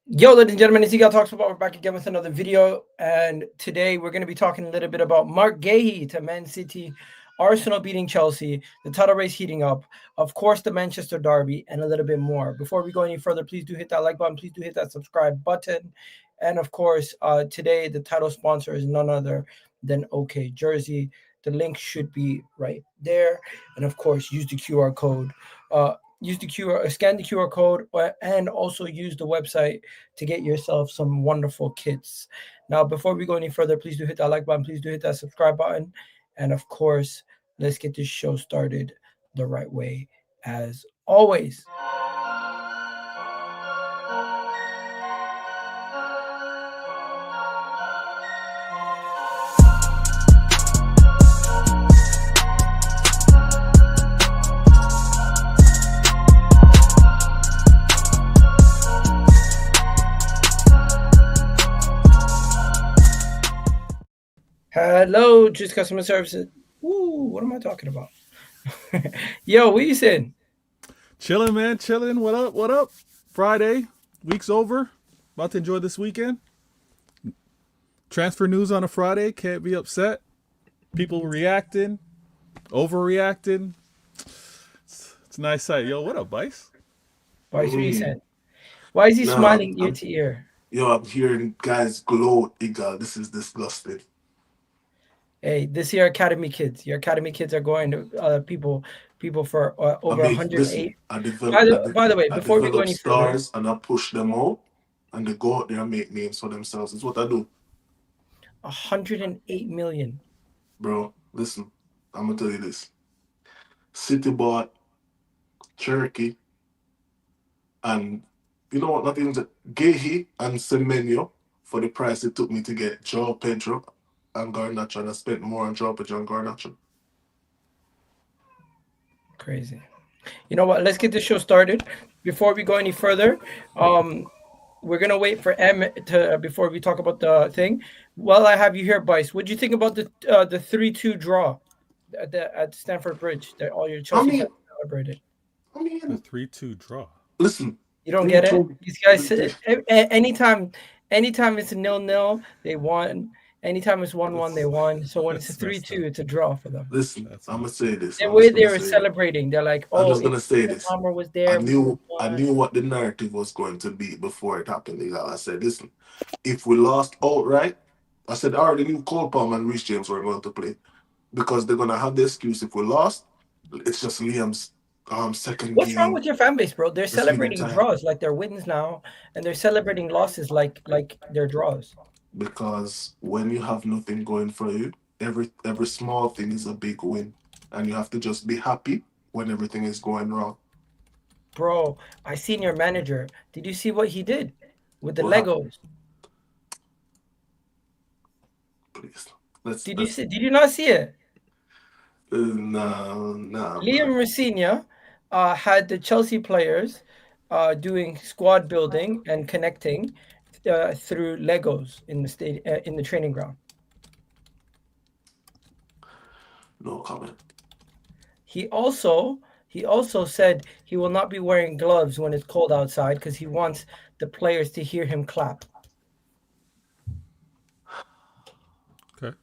Yo, ladies and gentlemen, it's Senegal Talks Football. We're back again with another video, and today we're going to be talking a little bit about Marc Guehi to Man City, Arsenal beating Chelsea, the title race heating up, of course, the Manchester Derby, and a little bit more. Before we go any further, please do hit that like button, please do hit that subscribe button, and of course, today the title sponsor is none other than OK Jersey. The link should be right there, and of course, use the QR code. Scan the QR code, and also use the website to get yourself some wonderful kits. Now, before we go any further, please do hit that like button, please do hit that subscribe button, and of course, let's get this show started the right way as always. Hello, Just Customer Services. Ooh, what am I talking about? Yo, what you saying? Chilling, man, chilling. What up? What up? Friday, week's over. About to enjoy this weekend. Transfer news on a Friday. Can't be upset. People reacting, overreacting. It's a nice sight. Yo, what up, Bice? Vice, what you saying? Why is he No, smiling ear to ear? I'm hearing guys gloat, Igal. This is disgusting. Hey, this year Academy kids. Your Academy kids are going to people for I over make listen. 108. I By develop, the by the way, I before we go develop any further, stars and I push them out, and they go out there and make names for themselves. It's what I do, 108 million. bro. Listen, I'm gonna tell you this. City bought Cherokee, and you know what? Not even Gehi and Semenyo for the price it took me to get Joe Pedro and Garnacho, and I spent more on Joe Pedro and Garnacho. Crazy. You know what? Let's get this show started. Before we go any further, we're gonna wait for M to before we talk about the thing. Well, I have you here, Bice. What do you think about the 3-2 draw at Stamford Bridge that all your I Chelsea mean, fans celebrated? I The mean, 3-2 draw. listen, You don't three get it? two. These guys anytime it's a 0-0, they won. Anytime it's 1-1, they That's won. So when it's a that's messed 3-2, up. it's a draw for them. Listen, That's I'm gonna messed say up. this. The I'm way just they gonna were say this. celebrating, they're like, I'm "Oh, just if gonna say this. Palmer was I there, we would have knew I won." knew what the narrative was going to be before it happened. I said, listen, if we lost outright, I said I already knew Cole Palmer and Reece James were going to play because they're gonna have the excuse if we lost. It's just Liam's second What's wrong game. with your fan base, bro? They're It's feeding celebrating time draws like they're wins now, and they're celebrating losses like they're draws. because when you have nothing going for you, every small thing is a big win, and you have to just be happy when everything is going wrong. Bro, I seen your manager. Did you see what he did with the What happened? Legos? Please, let's Did you let's see? Did you not see it? nah, Liam man. Rosina had the Chelsea players doing squad building and connecting through Legos in the in the training ground. No comment. He also he also said he will not be wearing gloves when it's cold outside because he wants the players to hear him clap. Okay.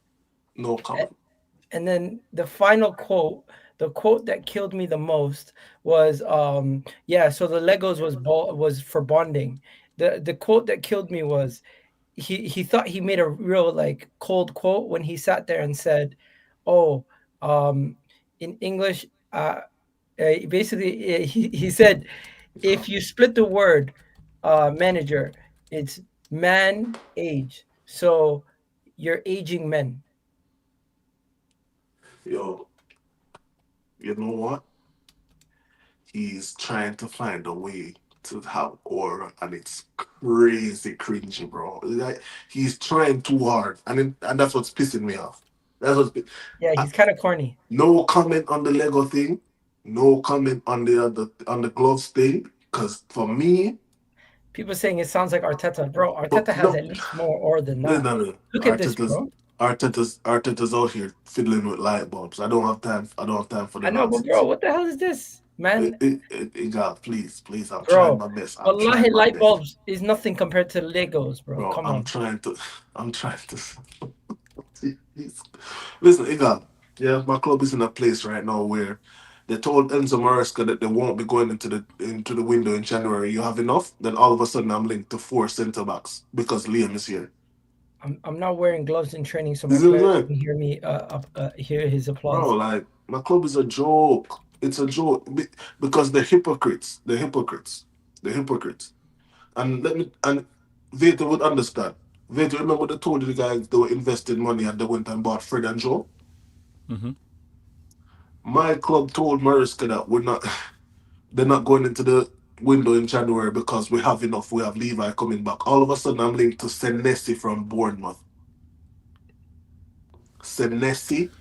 No A- comment. And then the final quote, the quote that killed me the most was yeah, so the Legos was for bonding. The quote that killed me was he thought he made a real like cold quote when he sat there and said, "Oh, um, in English, basically he said, if you split the word manager, it's man age. So you're aging men." Yo, you know what? He's trying to find a way to have aura, and it's crazy cringy, bro. Like he's trying too hard, and that's what's pissing me off. That's what's Yeah, uh, he's kind of corny. no comment on the Lego thing, no comment on the gloves thing, because for me, People saying it sounds like Arteta, bro. but Arteta has no, at least more aura than no, that. no, no. Look at this, Arteta's bro. Arteta's out here fiddling with light bulbs. I don't have time. I don't have time for I the know, but bro, nonsense. what the hell is this? man, God, please, I'm trying bro. my best. I'm Wallahi, trying my light best, bulbs is nothing compared to Legos, bro. bro. Come on. I'm trying to. Listen, Igal, yeah, my club is in a place right now where they told Enzo Maresca that they won't be going into the window in January. You have enough? Then all of a sudden I'm linked to 4 centre backs because Liam is here. I'm not wearing gloves in training, so You my see what I'm players saying? can hear me hear his Bro, applause. like my club is a joke. It's a joke because they're hypocrites. They're hypocrites. They're hypocrites. And Veta would understand. Veta, remember they told you the guys they were investing money and they went and bought Fred and Joe? Mm-hmm. My club told Mariska that we're not they're not going into the window in January because we have enough. We have Levi coming back. All of a sudden I'm linked to Senesi from Bournemouth. Senesi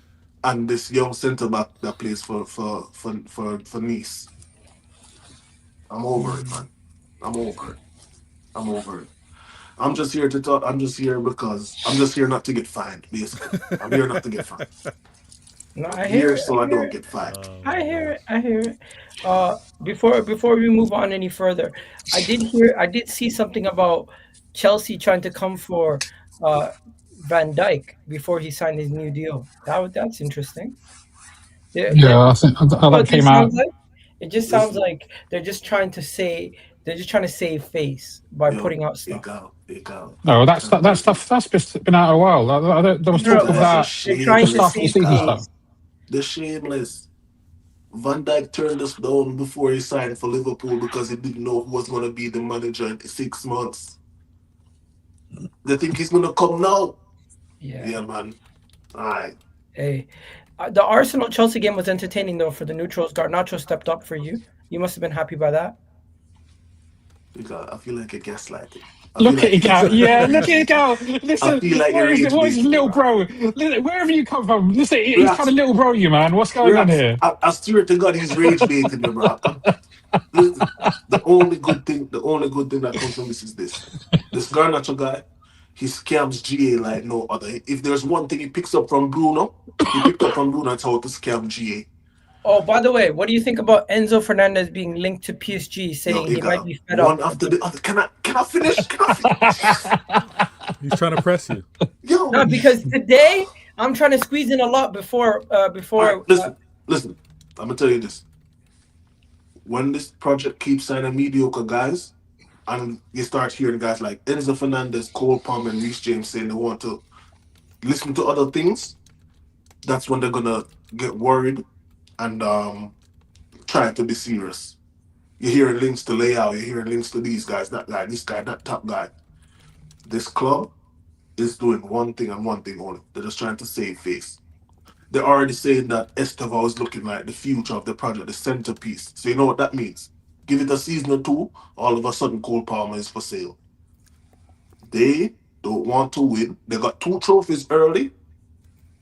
and this young centre back that plays for Nice. I'm over it, Mm. man. I'm over it. I'm over it. I'm just here to talk. I'm just here because I'm just here not to get fined, basically. I'm here not to get fined. No, I'm I hear here it. so I I hear don't it. get fined. Oh I my hear gosh. it. I hear it. Before we move on any further, I did see something about Chelsea trying to come for uh, Van Dijk before he signed his new deal. That's interesting. Yeah, I think You know what that came this out. sounds like? It just sounds Listen, like they're just trying to save face by yo, putting out it stuff. go, it go. No, I'm that's telling that you, stuff. That's been out a while. There was these talk No, of but guys are that they're trying to shameless, start of the save season Igal. stuff. face. They're shameless. Van Dijk turned us down before he signed for Liverpool because he didn't know who was going to be the manager in 6 months. They think he's going to come now. Yeah. Yeah, man. All right. Hey, the Arsenal Chelsea game was entertaining though for the neutrals. Garnacho stepped up for you. You must have been happy by that. Because I feel like you're gaslighting. I feel Look at like it you're go. Yeah, look at rage it baiting. go. I Listen, feel like you're rage what is baiting me, little bro. bro? Listen, wherever you come from, listen, he's trying to Raps, little bro you, man. What's going on Raps. here? I swear to God, he's rage baiting me, bro. Listen, the only good thing that comes from this is this. This Garnacho guy, he scams GA like no other. If there's one thing he picks up from Bruno, he picked up from Bruno, it's how to scam GA. Oh, by the way, what do you think about Enzo Fernandez being linked to PSG, Yo, saying he might Iga, be fed one up? after the other. Can I finish? Can I finish? He's trying to press you. No, Yo, because today I'm trying to squeeze in a lot all right, before. listen. I'm gonna tell you this. When this project keeps signing mediocre guys, and you start hearing guys like Enzo Fernandez, Cole Palmer, and Reece James saying they want to listen to other things, that's when they're gonna get worried and try to be serious. You're hearing links to Leao, you're hearing links to these guys, that guy, this guy, that top guy. This club is doing one thing and one thing only. They're just trying to save face. They're already saying that Estevao is looking like the future of the project, the centerpiece. So you know what that means? Give it a season or two, all of a sudden Cole Palmer is for sale. They don't want to win. They got two trophies early.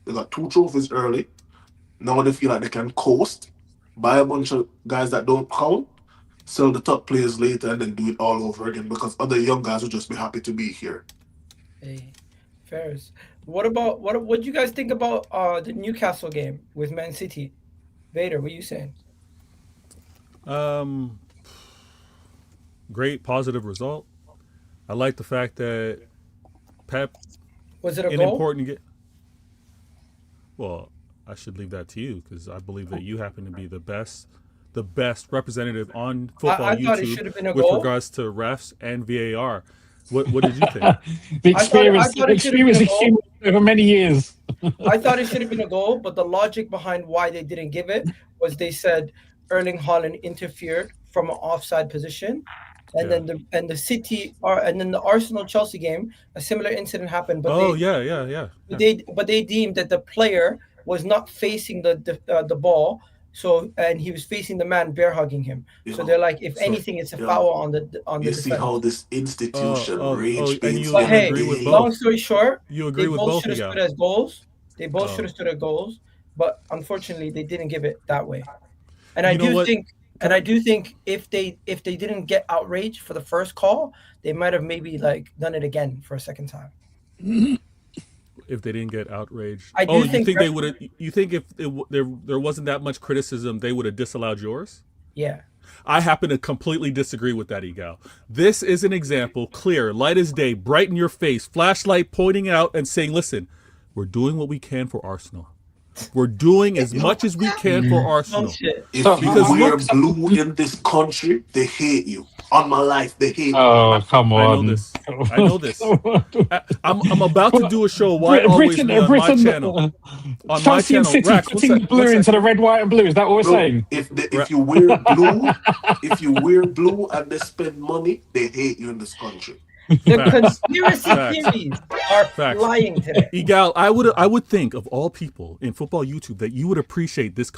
They got two trophies early. Now they feel like they can coast, buy a bunch of guys that don't count, sell the top players later, and then do it all over again because other young guys will just be happy to be here. Hey, Ferris. What about what do you guys think about the Newcastle game with Man City? Vader, what are you saying? Um, Great positive result. I like the fact that Pep Was it a in goal? important get. Well, I should leave that to you because I believe that you happen to be the best representative on football I thought it YouTube should have been a with goal. regards to refs and VAR. What did you think? I thought The it should have been experience a goal. accumulated over many years. I thought it should have been a goal, but the logic behind why they didn't give it was they said Erling Haaland interfered from an offside position, and Yeah. then the Arsenal Chelsea game, a similar incident happened, but Oh yeah. they deemed that the player was not facing the ball, so and he was facing the man bear hugging him. So they're Yo, like, if so anything, it's a yo, foul on the you see how defense. this institution rage And baits you But every hey, agree with day. long both. story short, You they agree with both both, should have Miguel. stood as goals. They both should Oh, have stood as goals, but unfortunately, they didn't give it that way. And I you know do what? think, Can I? if they didn't get outraged for the first call, they might have maybe like done it again for a second time. If they didn't get outraged. I Oh, do you think think they would have? You think if there wasn't that much criticism, they would have disallowed yours? Yeah. I happen to completely disagree with that, Egal. This is an example, clear, light as day, bright in your face, flashlight pointing out and saying, listen, we're doing what we can for Arsenal. We're doing as much as we can for Arsenal. Bullshit. If So, you wear blue in this country, they hate you. On my life, they hate you. Oh, come on. I know this. I know this. I'm about to do a show. Why always me on my channel? On my Chelsea and channel, City Rax, putting the blue into the red, white, and blue. Is that what we're Bro, saying? if you wear blue, if you wear blue and they spend money, they hate you in this country. The Facts. conspiracy Facts. theories are Facts. flying today. Egal, I would think of all people in football YouTube that you would appreciate this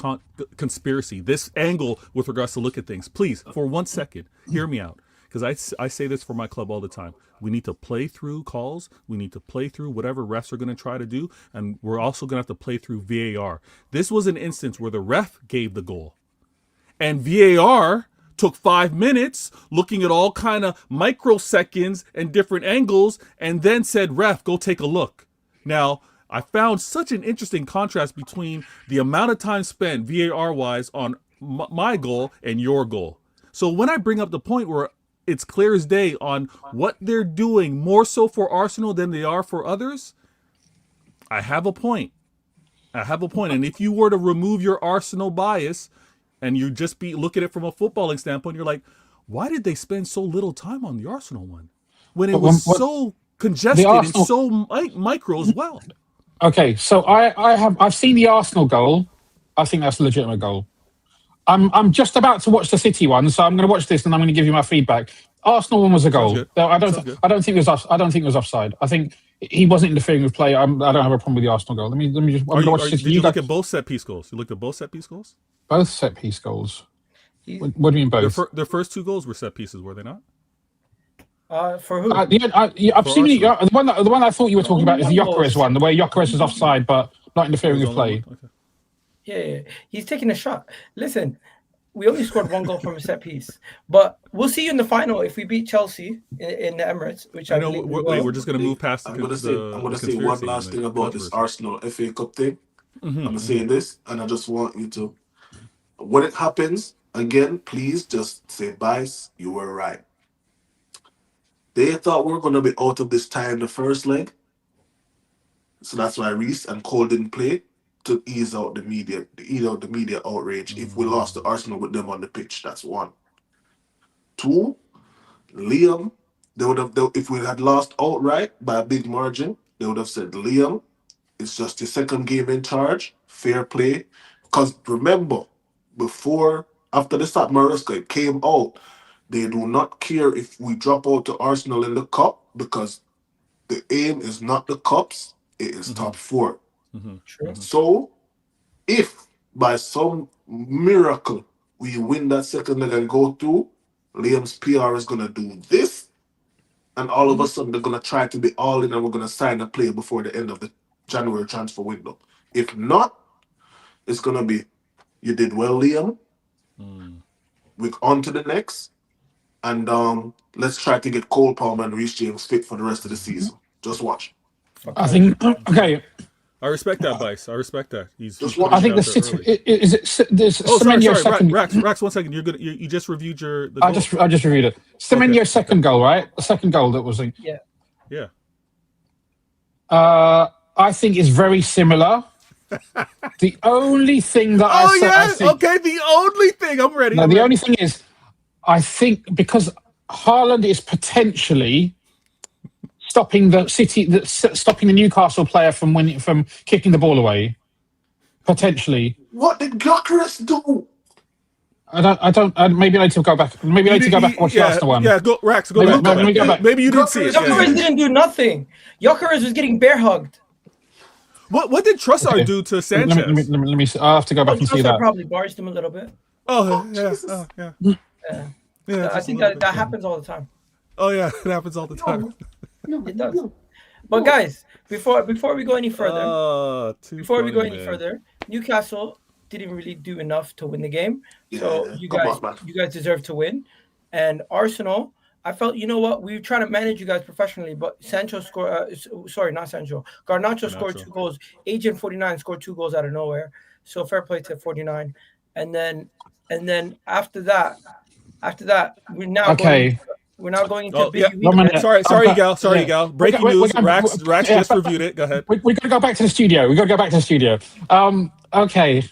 conspiracy, this angle with regards to look at things. Please, for 1 second, hear me out. Because I say this for my club all the time. We need to play through calls. We need to play through whatever refs are going to try to do. And we're also going to have to play through VAR. This was an instance where the ref gave the goal. And VAR took 5 minutes looking at all kind of microseconds and different angles and then said, ref, go take a look. Now, I found such an interesting contrast between the amount of time spent VAR-wise on my goal and your goal. So when I bring up the point where it's clear as day on what they're doing more so for Arsenal than they are for others, I have a point. And if you were to remove your Arsenal bias and you just look at it from a footballing standpoint, you're like, why did they spend so little time on the Arsenal one when it was so congested and so micro as well? Okay, so I've seen the Arsenal goal. I think that's a legitimate goal. I'm just about to watch the City one, so I'm going to watch this and I'm going to give you my feedback. Arsenal one was a goal. I don't think it was offside. I think he wasn't interfering with play. I don't have a problem with the Arsenal goal. Let me just. Did you look at both set piece goals? You looked at both set piece goals? Both set piece goals. What do you mean both? Their first 2 goals were set pieces, were they not? For who? I've seen the one I thought you were talking about is the Gyökeres one, the way Gyökeres is offside but not interfering with play. Okay. Yeah, he's taking a shot. Listen, we only scored 1 goal from a set piece, but we'll see you in the final if we beat Chelsea in the Emirates. Which I know. We're just going to move past. I'm going to say one last thing about this Arsenal FA Cup thing. I'm going to say this, and I just want you to, when it happens again, please just say, "Bice, you were right." They thought we were going to be out of this tie in the first leg, so that's why Reece and Cole didn't play, to ease out the media outrage if we lost to Arsenal with them on the pitch. That's 1. 2, Liam, if we had lost outright by a big margin, they would have said, Liam, it's just your second game in charge, fair play. Because remember, after the start, Maresca, it came out, they do not care if we drop out to Arsenal in the cup, because the aim is not the cups, it is top 4. Sure. So, if by some miracle we win that second leg and go through, Liam's PR is going to do this, and all of a sudden they're going to try to be all in and we're going to sign a player before the end of the January transfer window. If not, it's going to be, you did well, Liam. We're on to the next, and let's try to get Cole Palmer and Reece James fit for the rest of the season. Just watch. I think, okay. I respect that, Bice. I respect that. I think the City is it. There's Semenyo's second. Rax, 1 second. You just reviewed your. I just reviewed it. Semenyo's second goal, right? The second goal that was. Yeah. I think is very similar. The only thing that I think, okay. The only thing I'm ready. No, the only thing is, I think because Haaland is potentially stopping the Newcastle player from kicking the ball away, potentially. What did Gyökeres do? I don't. Maybe I need to go back. Maybe I need to go back and watch the Arsenal one. Yeah, go Rax. Go back. Let me go back. Maybe you didn't see it. Gyökeres didn't do nothing. Gyökeres was getting bear hugged. What did Trossard do to Sanchez? Let me. I'll have to go back and see that. Probably barged him a little bit. Yeah. I think that happens all the time. Oh yeah, it happens all the time. It does. But guys, before we go any further, Newcastle didn't really do enough to win the game. So you guys deserve to win. And Arsenal, I felt, you know what, we were trying to manage you guys professionally, but Sancho scored. Not Sancho. Garnacho scored 2 goals. Agent 49 scored 2 goals out of nowhere. So fair play to 49. and then after that, we're now Okay. going into Oh, yeah. busy 1 weekend. minute. Sorry, Gal. Yeah. Gal. Breaking news. Rax just reviewed it. Go ahead. We got to go back to the studio. Okay.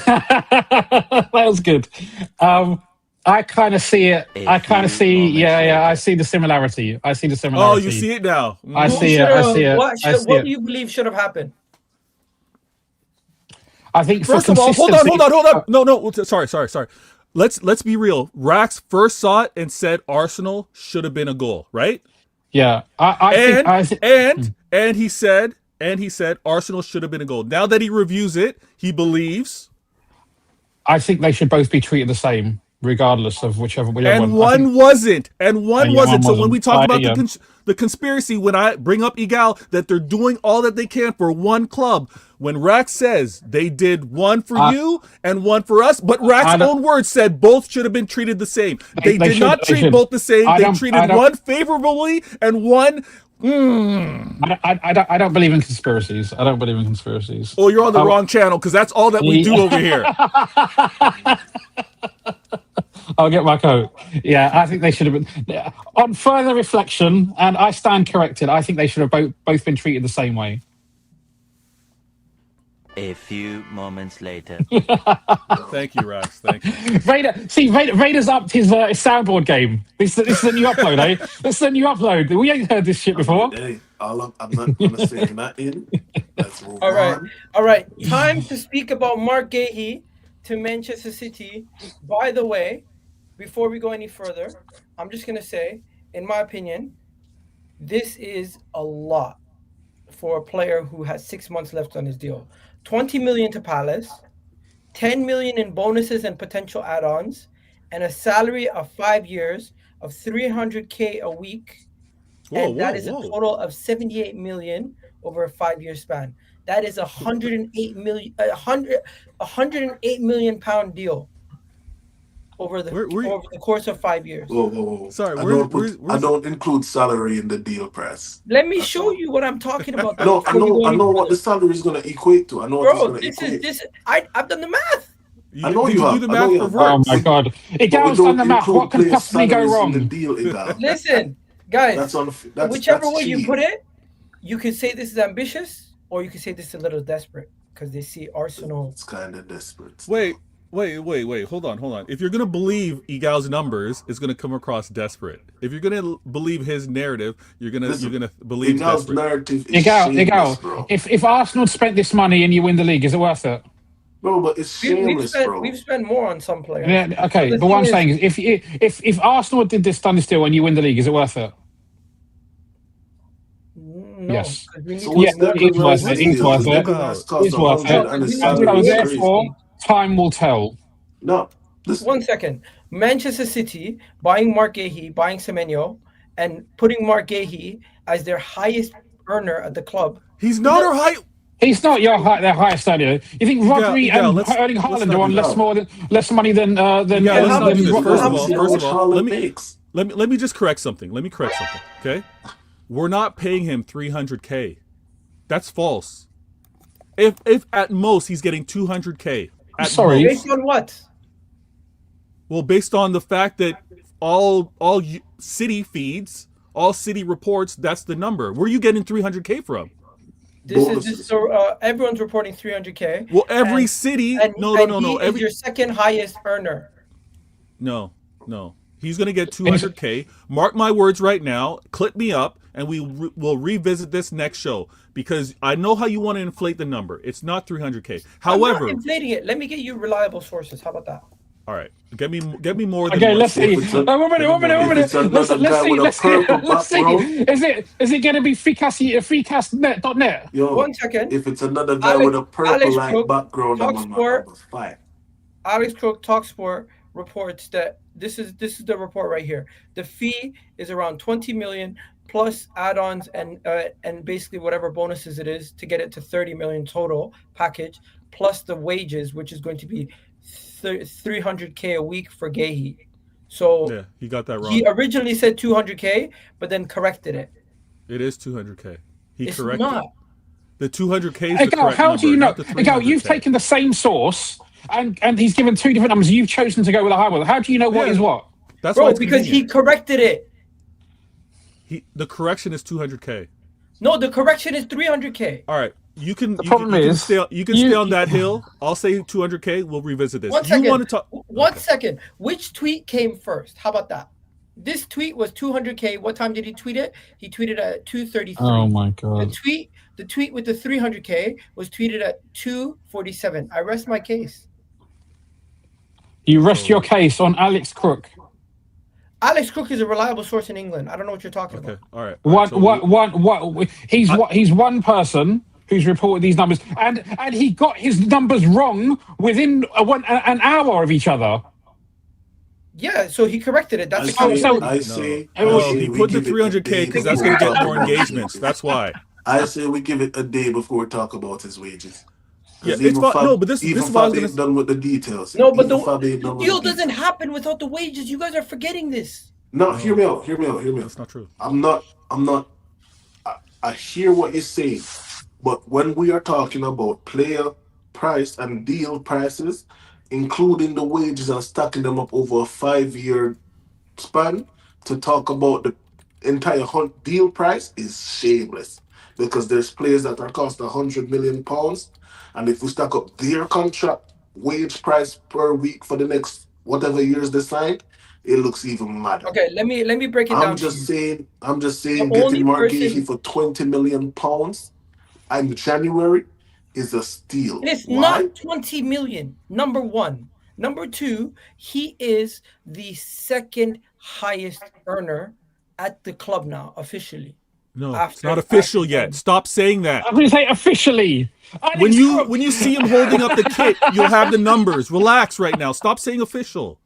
That was good. I kind of see it. I see the similarity. Oh, you see it now. I see it. What do you believe should have happened? I think First of all, hold on. No. Sorry. Let's be real. Rax first saw it and said Arsenal should have been a goal, right? Yeah. And he said Arsenal should have been a goal. Now that he reviews it, he believes. I think they should both be treated the same, regardless of whichever one. And one wasn't. So when we talk about the conspiracy, when I bring up Egal that they're doing all that they can for one club, when Rax says they did one for you and one for us, but Rax's own words said both should have been treated the same. They did not treat both the same. They treated one favorably and one. I don't believe in conspiracies. Oh, you're on the wrong channel because that's all that we do over here. I'll get my coat. Yeah, I think they should have been. On further reflection, and I stand corrected, I think they should have both been treated the same way. A few moments later. Thank you, Rax. Thank you. Vader's upped his soundboard game. This is a new upload, eh? This is a new upload. We ain't heard this shit before. Hey, I'm not going to say nothing. Let's move on. All right. Time to speak about Marc Guehi to Manchester City. By the way, before we go any further, I'm just going to say, in my opinion, this is a lot for a player who has 6 months left on his deal. 20 million to Palace, 10 million in bonuses and potential add-ons, and a salary of 5 years of 300K a week. That is a total of 78 million over a 5-year span. That is 108 million pound deal over the course of 5 years. Whoa. Sorry, I don't include salary in the deal price. Let me show you what I'm talking about. I know what the salary is going to equate to. I know what it's going to equate. I've done the math. I know you have. Do the math for Vert. Oh my God! Egal's done the math. What can possibly go wrong? Listen, guys. That's whichever way you put it, you can say this is ambitious, or you can say this is a little desperate because they see Arsenal. It's kind of desperate. Wait. Hold on. If you're gonna believe Egal's numbers, it's gonna come across desperate. If you're gonna believe his narrative, you're gonna believe Egal's desperate. narrative is Egal. bro. If Arsenal spent this money and you win the league, is it worth it? Bro, but it's shameless, bro. We've spent more on some players. Yeah, okay. But what I'm saying is, if Arsenal done this deal and you win the league, is it worth it? No, yes. It's worth it. Therefore, time will tell. No. 1 second. Manchester City buying Marc Guehi, buying Semenyo, and putting Marc Guehi as their highest earner at the club. He's not our high. He's not their highest earner. You think Rodri and Erling Haaland are on less money than First of all, let me just correct something. Okay, we're not paying him 300K. That's false. If at most he's getting 200K. Sorry. Based on what? Well, based on the fact that all city feeds, all city reports, that's the number. Where are you getting 300K from? Everyone's reporting 300K. Well, every city. No. He's your second highest earner. No. He's going to get 200K. Mark my words right now. Clip me up, and we'll revisit this next show because I know how you want to inflate the number. It's not 300K. However, I'm not inflating it. Let me get you reliable sources. How about that? All right, get me more than. Okay, let's see. 1 minute. Let's see. Is it going to be freecastnet.net? Yo, 1 second. If it's another guy with a purple background, I'm fine. Alex Crook, Talksport reports that this is the report right here. The fee is around 20 million plus add-ons and basically whatever bonuses it is to get it to 30 million total package, plus the wages, which is going to be 300K a week for Guehi. So yeah, he got that wrong. He originally said 200K, but then corrected it. It is 200K. It's corrected not. The 200K is Hey, the Gal, correct how number, do you know? not the Hey, Gal, you've 300K. taken the same source and he's given two different numbers. You've chosen to go with a high one. How do you know what is what? That's why Bro, it's because he convenient. corrected it. The correction is 200K. No, the correction is 300K. All right, you can stay on that hill. I'll say 200K. We'll revisit this. One You want second. to talk? One second. Which tweet came first? How about that? This tweet was 200K. What time did he tweet it? He tweeted at 2:33. Oh my God. The tweet with the 300K was tweeted at 2:47. I rest my case. You rest your case on Alex Crook. Alex Cook is a reliable source in England. I don't know what you're talking about. All right. He's one person who's reported these numbers, and he got his numbers wrong within an hour of each other. Yeah, so he corrected it. That's he put the 300K because that's going to get more engagements. That's why. I say we give it a day before we talk about his wages. Yeah, it's no, but this is what I was going to done with the details. No, but the deal doesn't happen without the wages. You guys are forgetting this. No, hear me out. That's not true. I hear what you're saying, but when we are talking about player price and deal prices, including the wages and stacking them up over a 5-year span, to talk about the entire deal price is shameless, because there's players that are cost £100 million, and if we stack up their contract wage price per week for the next whatever years they signed, it looks even madder. Okay, let me break it down. I'm just saying, getting Marc Guehi for £20 million in January is a steal. It's not 20 million. Number one. Number two, he is the second highest earner at the club now, officially. No, it's not official yet. Stop saying that. I'm going to say officially. When you see him holding up the kit, you'll have the numbers. Relax right now. Stop saying official.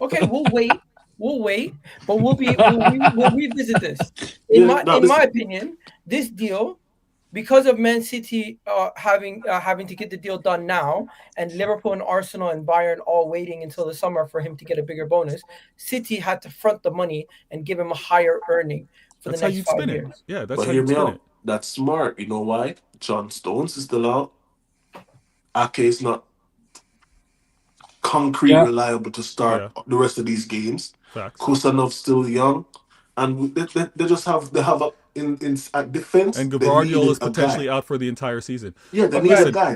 Okay, we'll wait, but we'll revisit this. In my opinion, this deal, because of Man City having to get the deal done now, and Liverpool and Arsenal and Bayern all waiting until the summer for him to get a bigger bonus, City had to front the money and give him a higher earning for the next 5 years. Yeah, that's how you spin it. That's smart. You know why? John Stones is still out. Ake is not reliable to start the rest of these games. Kusanov's still young, and they have at defense. And Gvardiol is potentially out for the entire season. Yeah, they need a guy.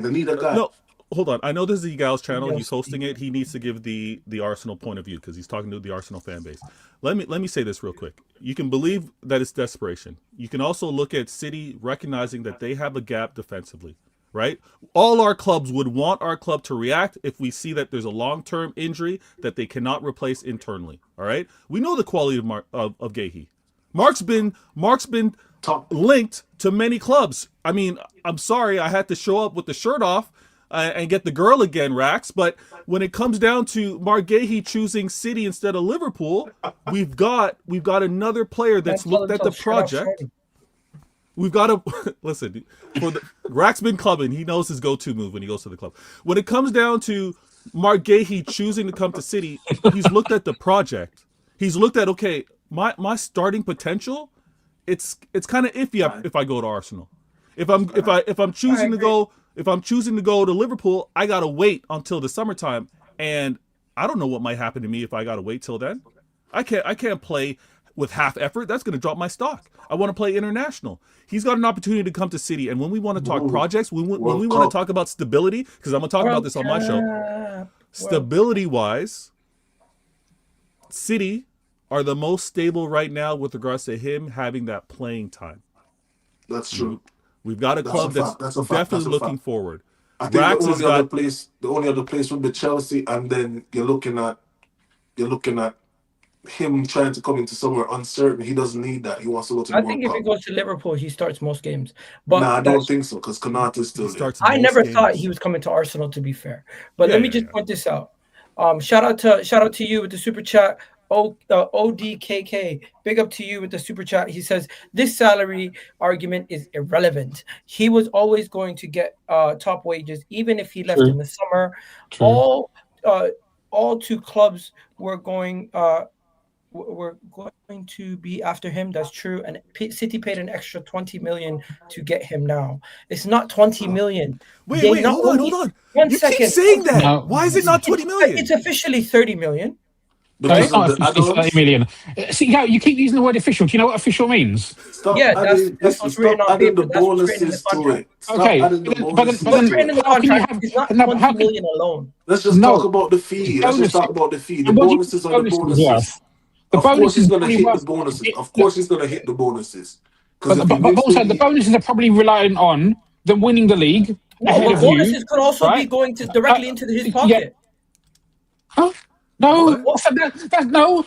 No, hold on. I know this is Yigal's channel. He's hosting it. He needs to give the Arsenal point of view because he's talking to the Arsenal fan base. Let me say this real quick. You can believe that it's desperation. You can also look at City recognizing that they have a gap defensively. Right? All our clubs would want our club to react if we see that there's a long-term injury that they cannot replace internally. All right? We know the quality of Guehi. Marc's been linked to many clubs. I mean, I'm sorry I had to show up with the shirt off and get the girl again, Rax. But when it comes down to Marc Guehi choosing City instead of Liverpool, we've got another player that's looked at the project. We've got to listen. Rack's been clubbing. He knows his go-to move when he goes to the club. When it comes down to Marc Guehi choosing to come to City, he's looked at the project. He's looked at my starting potential. It's kind of iffy if I go to Arsenal. If I'm choosing to go to Liverpool, I gotta wait until the summertime, and I don't know what might happen to me if I gotta wait till then. I can't play with half effort. That's gonna drop my stock. I want to play international. He's got an opportunity to come to City, and when we want to talk projects, when we want to talk about stability, because I'm gonna talk about this on my show. Stability-wise, City are the most stable right now with regards to him having that playing time. That's true. We've got a club that's definitely looking forward. I think the only other place would be Chelsea, and then you're looking at him trying to come into somewhere uncertain. He doesn't need that. He wants to go to the World Cup. I think if he goes to Liverpool, he starts most games. But I don't think so, because Konate still there. I never thought he was coming to Arsenal, to be fair. But let me just point this out. Shout out to you with the super chat. ODKK, big up to you with the super chat. He says this salary argument is irrelevant. He was always going to get top wages, even if he left in the summer. All two clubs were going we're going to be after him. That's true. And City paid an extra 20 million to get him now. It's not 20 million. Wait, They not hold only- on. One You second. keep saying that. No. Why is it not 20 million? It's officially 30 million. No, Because it's not of the official, add-ons. 30 million. See, you keep using the word official. Do you know what official means? Stop Yeah, adding, that's what's written on adding paper. the That's what's written in the bonuses to contract. it. Stop Okay, adding the but then- bonuses but What's then- to written in it. the how can you contract have- is not no, 20 how can- million alone. Let's just No. talk about the fee. Let's just talk about the fee. The And what do you bonuses think are the bonuses bonuses. worth? The Of course, bonuses he's are going to probably hit the worth- bonuses. it- Of course, he's going to hit the bonuses. Because But also, the bonuses are probably relying on them winning the league ahead No, of bonuses you. could also be right? going to directly into his pocket. Yeah. Huh? No, What? what's that? No,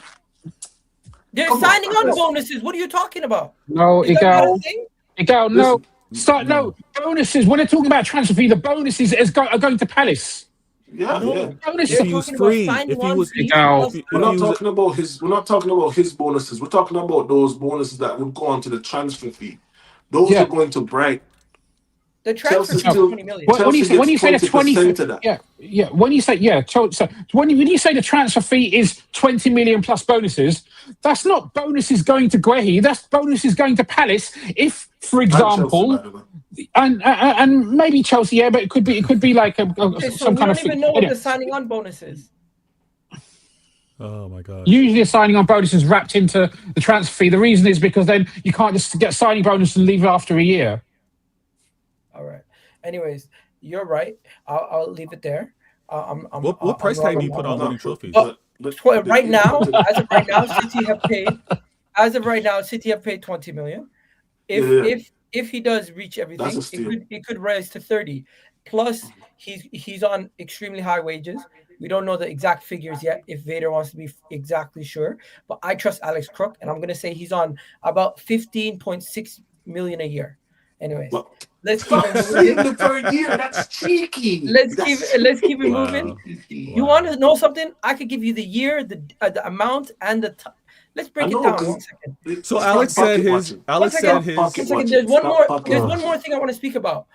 They're Come on, signing on that's- bonuses. What are you talking about? no, Is that not a Igal. thing? Igal, no. Listen. No, bonuses. When they're talking about transfer fee, the bonuses are going to Palace. Yeah, No, yeah. Bonuses. If he was talking about free, signing if he on was, fees Igal. plus We're he not was- talking about his. We're not talking about his bonuses. We're talking about those bonuses that would go on to the transfer fee. Those Yeah. are going to Bright. the transfer Chelsea fee is still- 20 million. Chelsea When you say the gets 20, 20% of that. yeah. When you say so when you say the transfer fee is 20 million plus bonuses, that's not bonuses going to Guehi. That's bonuses going to Palace. If, for And Chelsea, example, by the way. and maybe Chelsea, yeah, but it could be like Okay, so some we kind don't of even fee. know what Anyway, the signing on bonus is. oh my god. usually a signing on bonus is wrapped into the transfer fee. The reason is because then you can't just get a signing bonus and leave it after a year. All right. Anyways, you're right. I'll leave it there. What price tag do you put on winning trophies? Oh, right now, Continue. as of right now, City have paid. As of right now, City have paid 20 million. If he does reach everything, That's a steal. it could rise to 30. Plus, he's on extremely high wages. We don't know the exact figures yet. If Vader wants to be exactly sure, but I trust Alex Crook, and I'm gonna say he's on about 15.6 million a year. Anyways, Well, let's keep Stop it saying moving. it per year. That's cheeky. Let's keep it Wow. moving. You want to know something? I could give you the year, the amount, and the time. Let's break I it know, down 'cause- 1 second. So Stop Alex said pocket his. watching. Alex One said second. his. Pocket 1 second. watching. There's one Stop more. pocket There's watching. one more thing I want to speak about.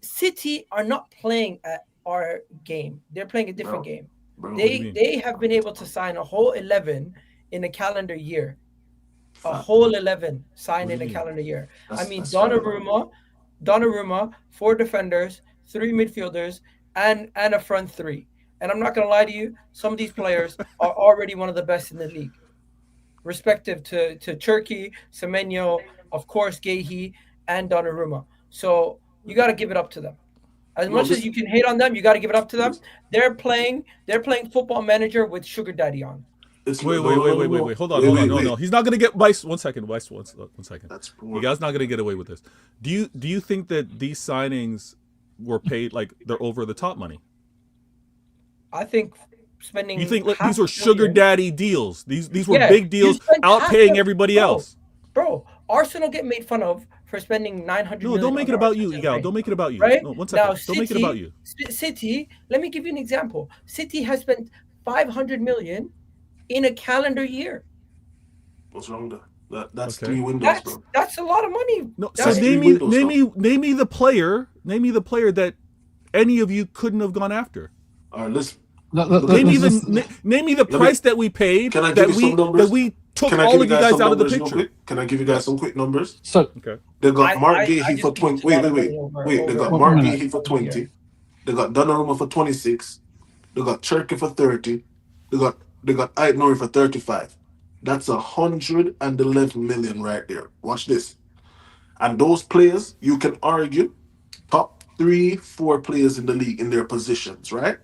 City are not playing at our game. They're playing a different Bro. game. Bro, do you mean? They have been able to sign a whole 11 in a calendar year. A Fact. whole 11 signed What in do a you mean? calendar year. That's- I mean, that's fair. Donnarumma, 4 defenders, 3 midfielders, and a front 3. And I'm not gonna lie to you, some of these players are already one of the best in the league, respective to Turkey, Semenyo, of course, Guehi, and Donnarumma. So you got to give it up to them. As much as you can hate on them, you got to give it up to them. They're playing Football Manager with Sugar Daddy on. It's- Wait. no, no, no. Hold on. Wait, No, wait. no. He's not gonna get Vice. 1 second. Vice. 1 second. That's You poor. guys not gonna get away with this. Do you think that these signings were paid like they're over the top money? I think spending. You think like, half these were a sugar billion- daddy deals? These were Yeah, big deals, you spent half outpaying the- everybody bro, else. Bro, Arsenal get made fun of for spending 900 No, million don't make on it about you, Arsenal Igal. today. Don't make it about you. Right? No, 1 second. Now, Don't make it about you. City, let me give you an example. City has spent 500 million in a calendar year. What's wrong with that? That's Okay. 3 windows, That's bro. that's a lot of money. No, so That's- name three me windows, name me the player that any of you couldn't have gone after. All right, listen. Name me the price that we paid Can I give that you some numbers? that we took Can I all give of you you guys guys some out of the numbers real picture. quick? Can I give you guys some quick numbers? So Okay. They got Marc I Guehi just for think 20. it's a lot Wait. of money over- They over- got One Marc minute. Guehi for 20. They got Donnarumma for 26. They got Cherky for 30. They got Ait Nouri for 35. That's 111 million right there. Watch this. And those players, you can argue, top 3, 4 players in the league in their positions, right?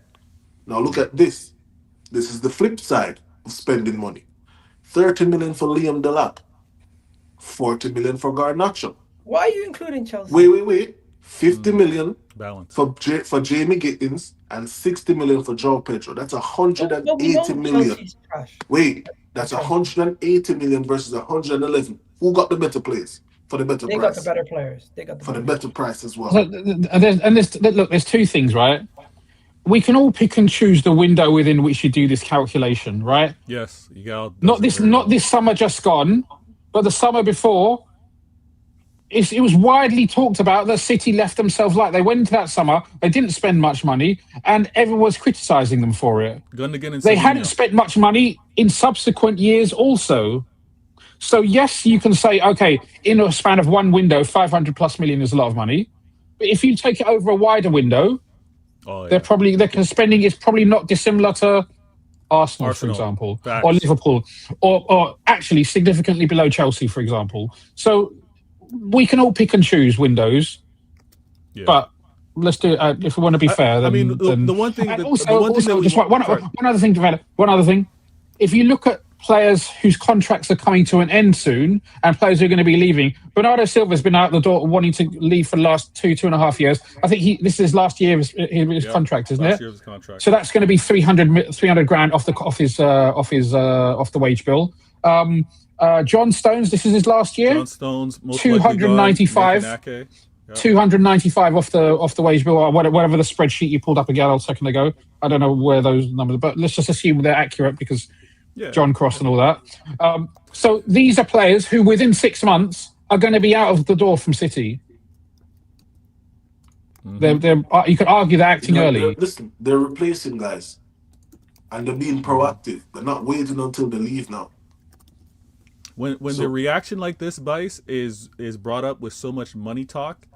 Now look at this. This is the flip side of spending money. 30 million for Liam Delap. 40 million for Garnacho. Why are you including Chelsea? Wait. 50 million Balance. for Jamie Gittins and 60 million for João Pedro. That's But we 180 know million. Chelsea's trash. Wait, that's 180 million versus 111. Who got the better players for the better They got price? the better players. They got the For the better better price as well. there's 2 things, right? We can all pick and choose the window within which you do this calculation, right? Yes, Igal. Not this summer just gone, but the summer before. it was widely talked about that City left themselves like they went into that summer. They didn't spend much money, and everyone was criticising them for it. They hadn't spent much money in subsequent years also. So yes, you can say, okay, in a span of one window, 500 plus million is a lot of money. But if you take it over a wider window, their spending is probably not dissimilar to Arsenal, for example, or Liverpool, or actually significantly below Chelsea, for example. So we can all pick and choose windows, but let's do it. If we want to be fair, then, I mean, the one thing. One other thing. If you look at players whose contracts are coming to an end soon and players who are going to be leaving, Bernardo Silva's been out the door wanting to leave for the last 2.5 years. I think this is his last year of his contract, isn't it? Year's contract. So that's going to be 300 grand off the wage bill. John Stones, this is his last year. John Stones, 295. 295 off the wage bill, or whatever the spreadsheet you pulled up again a second ago. I don't know where those numbers are, but let's just assume they're accurate because John Cross and all that. So these are players who within 6 months are going to be out of the door from City. Mm-hmm. You could argue they're acting early. They're replacing guys, and they're being proactive. They're not waiting until they leave now. When the reaction like this, Bice, is brought up with so much money talk,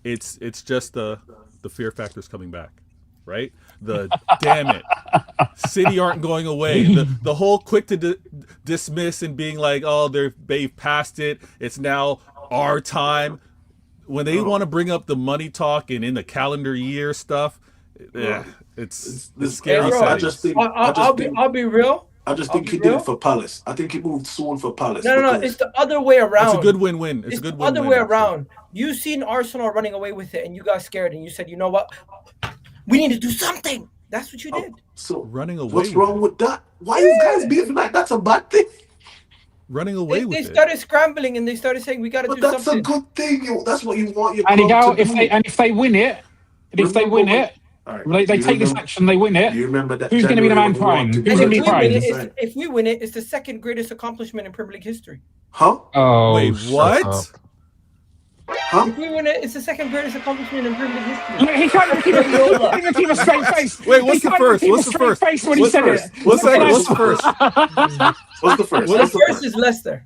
it's just the fear factor's coming back, right? The damn it, City aren't going away. The whole quick to dismiss and being like, oh, they've passed it. It's now our time. When they want to bring up the money talk and in the calendar year stuff, it's scary. I'll be real. I just think he did it for Palace. I think he moved soon for Palace. No, it's the other way around. It's a good win-win. It's a good win-win. Other way around. You seen Arsenal running away with it, and you got scared, and you said, you know what? We need to do something. That's what you did. So running away. What's wrong with that? Why you guys being like that's a bad thing? Running away with it. They started scrambling, and they started saying, we got to do something. That's a good thing. That's what you want your club to do. If they win it, they take this action, they win it. Do you remember that? Who's going to be the man crying? Who's going to be crying? If we win it, it's the second greatest accomplishment in Premier League history. Huh? Oh, wait, what? Huh? If we win it, it's the second greatest accomplishment in Premier League history. He can't keep a straight face. Wait, what's the first? What's the first? What's the first? The first is Leicester.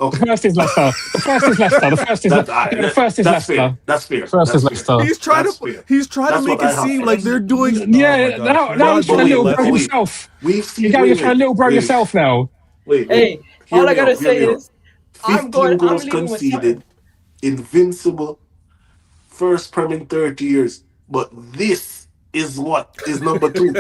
Okay. The first is Leicester. That's fair. First is Leicester. He's trying to make it seem like they're doing. Yeah, now he's trying to little bro himself. We've seen. You're trying to little bro yourself now. Hey, all I gotta say is, 15 goals conceded, invincible, first Prem in 30 years. But this is what is number 2.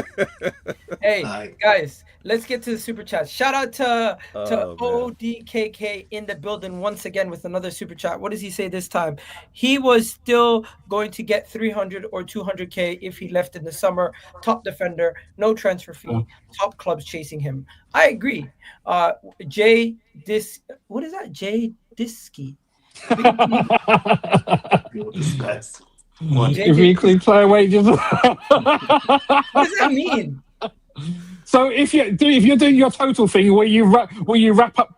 Hey, guys. Let's get to the super chat. Shout out to ODKK in the building once again with another super chat. What does he say this time? He was still going to get 300 or 200K if he left in the summer. Top defender, no transfer fee. Top clubs chasing him. I agree. What is that? Jay Diskey. Weekly player wages. What does that mean? So if you're doing your total thing where you wrap up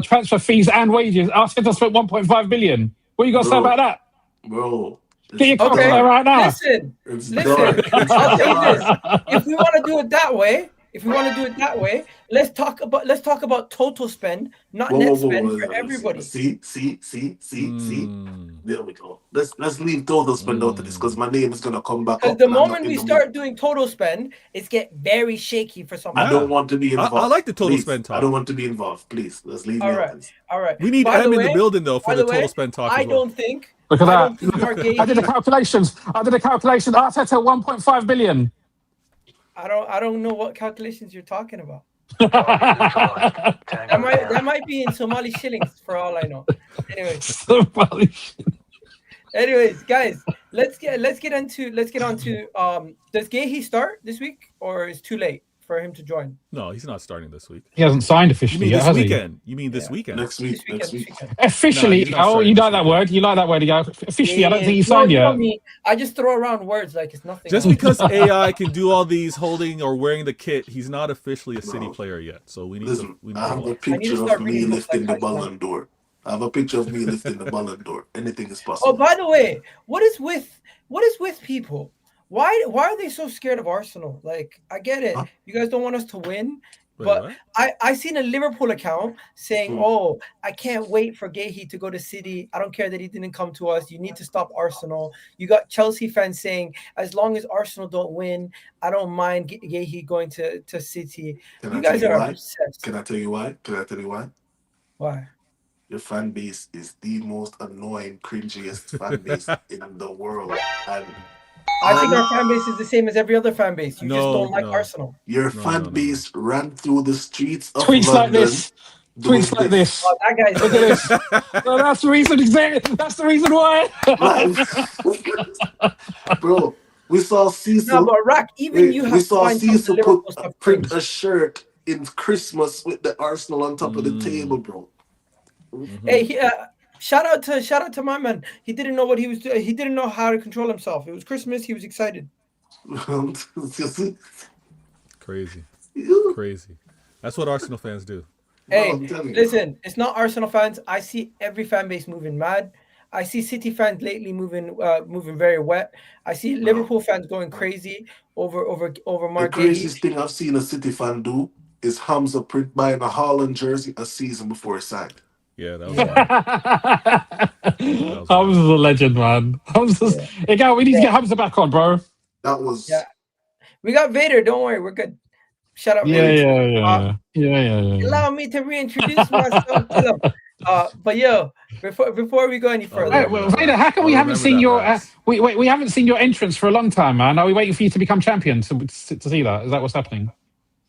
transfer fees and wages, Arteta spent 1.5 billion. What you got to say about that, bro? Get your calculator right now. Listen. I'll tell you this: if we want to do it that way, let's talk about total spend, not net spend for everybody. See. There we go. Let's leave total spend out of this because my name is gonna come back. Because the moment we start doing total spend, it's get very shaky for some. I don't want to be involved. I like the total spend talk. I don't want to be involved. Please, let's leave. All right. We need M in the building though for the total spend talk. I don't think. Look at that. I did the calculations. Arteta 1.5 billion. I don't know what calculations you're talking about. that might be in Somali shillings for all I know. Anyways, guys, let's get on to does Guehi start this week or is it too late for him to join? No, he's not starting this week. He hasn't signed officially yet, has he? You mean this weekend? Next week. Officially, you like that word? You like that word? Officially, I don't think he signed yet. I just throw around words like it's nothing. Just because AI can do all these holding or wearing the kit, he's not officially a City player yet. So we need to. I have a picture of me lifting the Ballon d'Or. I have a picture of me lifting the Ballon d'Or. Anything is Oh, possible. by the way, what is with people? Why are they so scared of Arsenal? Like, I get it. Huh? You guys don't want us to win, Wait, but what? I seen a Liverpool account saying, Hmm. "Oh, I can't wait for Guehi to go to City. I don't care that he didn't come to us. You need to stop Arsenal." You got Chelsea fans saying, "As long as Arsenal don't win, I don't mind Guehi going to City." Can You I tell guys you are why? obsessed. Can I tell you why? Can I tell you why? Why? Your fan base is the most annoying, cringiest fan base in the world. And I think I'm our fan base is the same as every other fan base. You just No, don't like no, Arsenal. your no, no, fan no, no. base ran through the streets of Tweets like London this. Tweets doing like this. this. Oh, that guy's Look at crazy. this. Well, that's the reason. Exactly. That's the reason why. Like, bro, we saw No, Cecil. but Rack, even you We have to saw find some of the Cecil Liverpool stuff print cringe. a shirt in Christmas with the Arsenal on top of the table, bro. Hey, shout out to my man. He didn't know what he was doing. He didn't know how to control himself. It was Christmas. He was excited. Crazy, crazy. That's what Arsenal fans do. Bro, Hey, I'm telling you. listen, it's not Arsenal fans. I see every fan base moving mad. I see City fans lately moving very wet. I see Liverpool fans going crazy over The Marc Guehi. craziest thing I've seen a City fan do is Hamza print buying a Holland jersey a season before he signed. Yeah, that was Yeah. wild. Hamza's a legend, man. Hamza's. Yeah. Hey, Gal, we need to Yeah. get Hamza back on, bro. That was Yeah. We got Vader. Don't worry, we're good. Shut up, Yeah, Vader. yeah, yeah, yeah. Allow me to reintroduce myself to them. But yo, before we go any I'll further, Hey, remember well, that, Vader, Max. how come I'll we haven't remember seen that, your Max. we haven't seen your entrance for a long time, man? Are we waiting for you to become champion to see that? Is that what's happening?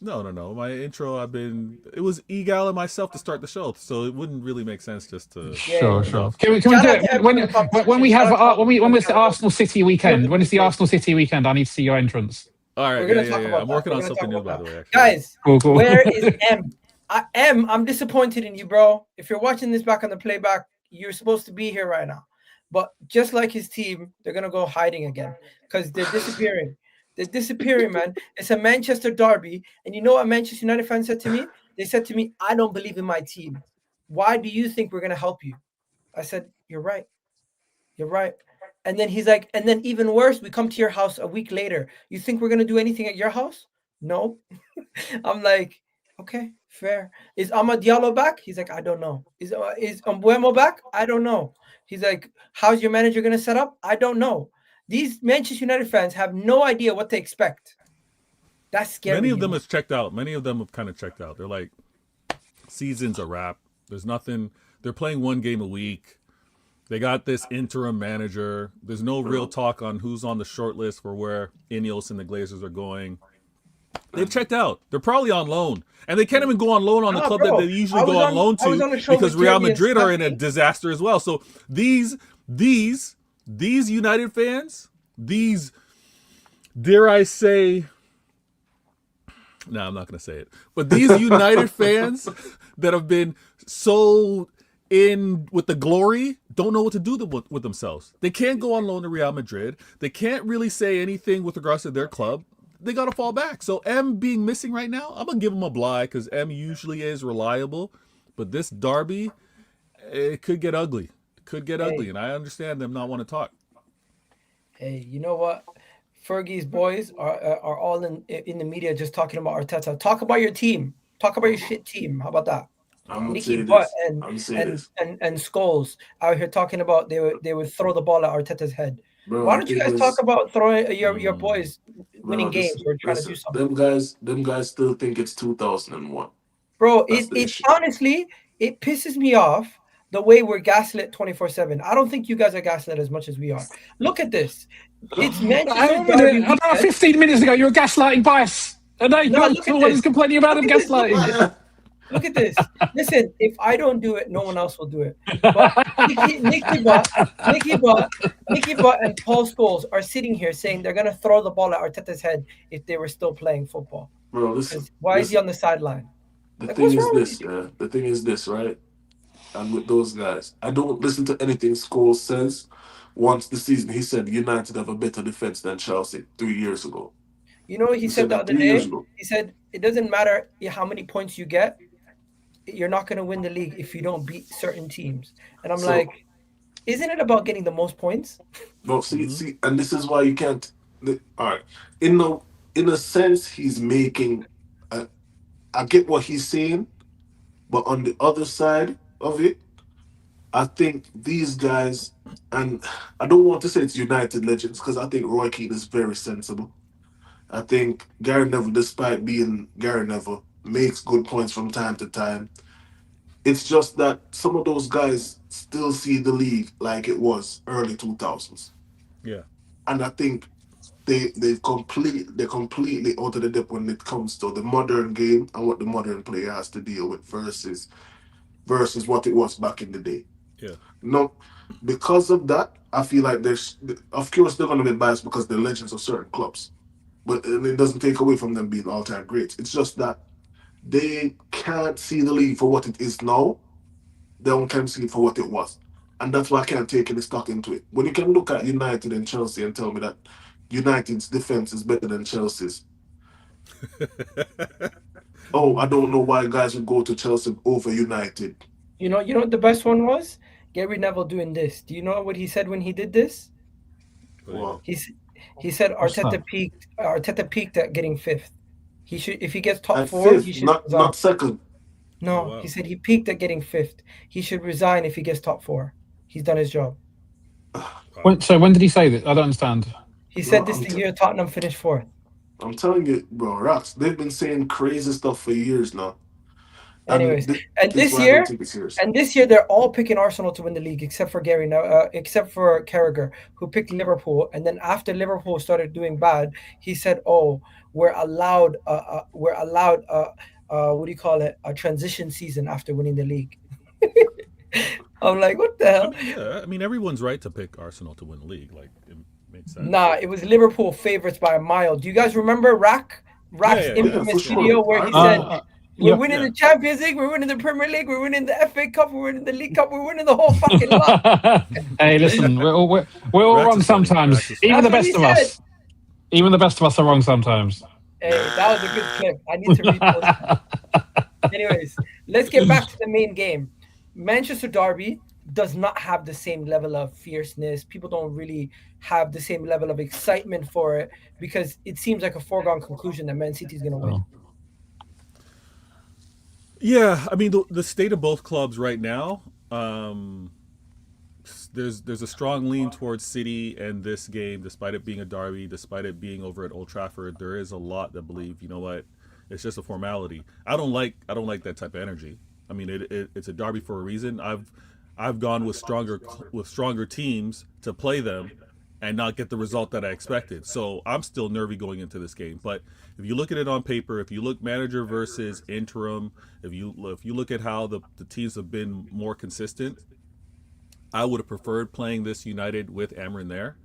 No. My intro, it was Egal and myself to start the show, so it wouldn't really make sense just to. Sure. yeah. Can we Shout do out to it everyone in the comment when we section. have Shout out to when it's the everyone. Arsenal City weekend? When it's the Arsenal City weekend, I need to see your entrance. All right, We're gonna talk yeah. about I'm that. working We're on gonna something talk new, by about the way. that. Actually. Guys, Cool. where is M? I'm disappointed in you, bro. If you're watching this back on the playback, you're supposed to be here right now. But just like his team, they're gonna go hiding again because they're disappearing. They're disappearing, man. It's a Manchester derby, and you know what Manchester United fans said to me? They said to me, "I don't believe in my team. Why do you think we're gonna help you?" I said, "You're right. You're right." And then he's like, and then even worse, we come to your house a week later. You think we're gonna do anything at your house? No. I'm like, okay, fair. Is Amad Diallo back? He's like, I don't know. Is Mbuemo back? I don't know. He's like, how's your manager gonna set up? I don't know. These Manchester United fans have no idea what to expect. That's scary. Many of them have checked out. Many of them have kind of checked out. They're like, season's a wrap. There's nothing. They're playing one game a week. They got this interim manager. There's no real talk on who's on the short list for where Ineos and the Glazers are going. They've checked out. They're probably on loan. And they can't even go on loan on the club that they usually go on loan to because Real Madrid are in a disaster as well. So these United fans, these, dare I say, no, I'm not going to say it. But these United fans that have been so in with the glory don't know what to do with themselves. They can't go on loan to Real Madrid. They can't really say anything with regards to their club. They got to fall back. So M being missing right now, I'm going to give him a bly because M usually is reliable. But this derby, it could get ugly. It could get ugly. And I understand them not want to talk. Hey, you know what? Fergie's boys are all in the media just talking about Arteta. Talk about your team. Talk about your shit team. How about that? Nicky Butt and Scholes out here talking about they would throw the ball at Arteta's head. Bro, why don't you guys talk about throwing your boys winning games or trying to do something? Them guys still think it's 2001. Bro, it honestly it pisses me off the way we're gaslit 24/7. I don't think you guys are gaslit as much as we are. Look at this. It's Manchester Derby. About 15 minutes ago, you were gaslighting Bice. And now everyone's complaining about him gaslighting. Look at this. Listen, if I don't do it, no one else will do it. But Nicky Butt and Paul Scholes are sitting here saying they're going to throw the ball at Arteta's head if they were still playing football. Bro, listen. Why is he on the sideline? The thing is this, right? And with those guys, I don't listen to anything Scholes says. Once the season, he said United have a better defense than Chelsea 3 years ago. You know what he said the other day? He said it doesn't matter how many points you get. you're not going to win the league if you don't beat certain teams. And I'm So like, isn't it about getting the most points? no, see, and this is why you can't. All right, in the in a sense, he's making. I get what he's saying, but on the other side of it, I think these guys, and I don't want to say it's United legends because I think Roy Keane is very sensible. I think Gary Neville, despite being Gary Neville, makes good points from time to time. It's just that some of those guys still see the league like it was early 2000s. Yeah. And I think they're completely out of the depth when it comes to the modern game and what the modern player has to deal with versus what it was back in the day. Yeah. No, because of that, I feel like there's, of course, they're going to be biased because they're legends of certain clubs, but it doesn't take away from them being all-time greats. It's just that they can't see the league for what it is now. They don't can see it for what it was, and that's why I can't take any stock into it. When you can look at United and Chelsea and tell me that United's defense is better than Chelsea's, oh, I don't know why guys would go to Chelsea over United. You know what the best one was? Gary Neville doing this. Do you know what he said when he did this? What do you mean? Well, He's he said What's that? Arteta peaked at getting fifth. He should, if he gets top at four, he fifth, should not resign. not second. Oh No, wow. he said he peaked at getting fifth. He should resign if he gets top four. He's done his job. Wow. So when did he say that? I don't understand. He No, said this I'm the year Tottenham finished fourth. I'm telling you, bro, Rocks. They've been saying crazy stuff for years now, and Anyways, and this is this why I don't year, think it's serious. and this year they're all picking Arsenal to win the league except for Gary now, except for Carragher who picked Liverpool. And then after Liverpool started doing bad, he said, "Oh, we're allowed, what do you call it, a transition season after winning the league." I'm like, what the I hell? mean, yeah. I mean, everyone's right to pick Arsenal to win the league. Like, it makes sense. Nah, it was Liverpool favorites by a mile. Do you guys remember Yeah, Rack's yeah, Oh yeah, yeah, for infamous yeah, sure. video where I he said, remember. Uh, "We're yep. winning yeah. the Champions League, we're winning the Premier League, we're winning the FA Cup, we're winning the League Cup, we're winning the whole fucking lot." Hey, listen, we're all Rax wrong is funny. Rax sometimes. is Even funny. That's the what he best of said. us. Even the best of us are wrong sometimes. Hey, that was a good clip. I need to repost that. Anyways, let's get back to the main game. Manchester Derby does not have the same level of fierceness. People don't really have the same level of excitement for it because it seems like a foregone conclusion that Man City is going to win. Oh. Yeah, I mean, the state of both clubs right now. Um, there's a strong lean towards City and this game, despite it being a derby, despite it being over at Old Trafford. There is a lot that believe, you know what, it's just a formality. I don't like that type of energy. I mean, it's a derby for a reason. I've gone with stronger teams to play them and not get the result that I expected. So I'm still nervy going into this game. But if you look at it on paper, if you look manager versus interim, if you look at how the teams have been more consistent, I would have preferred playing this United with Amrin there.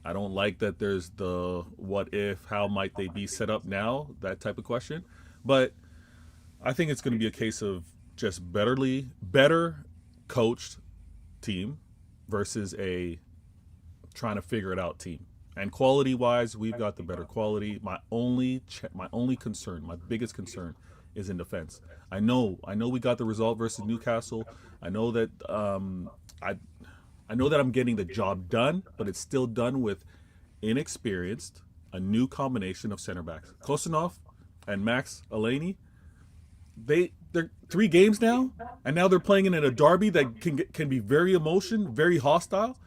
I don't like that there's the what if, how might they be set up now, that type of question. But I think it's going to be a case of just better coached team versus a trying to figure it out team. And quality wise, we've got the better quality. My only concern, my biggest concern, is in defense. I know we got the result versus Newcastle. I know that I I know that I'm getting the job done, but it's still done with inexperienced, a new combination of center backs. Kosanov and Max Alani, they're 3 games now, and now they're playing in a derby that can be very hostile.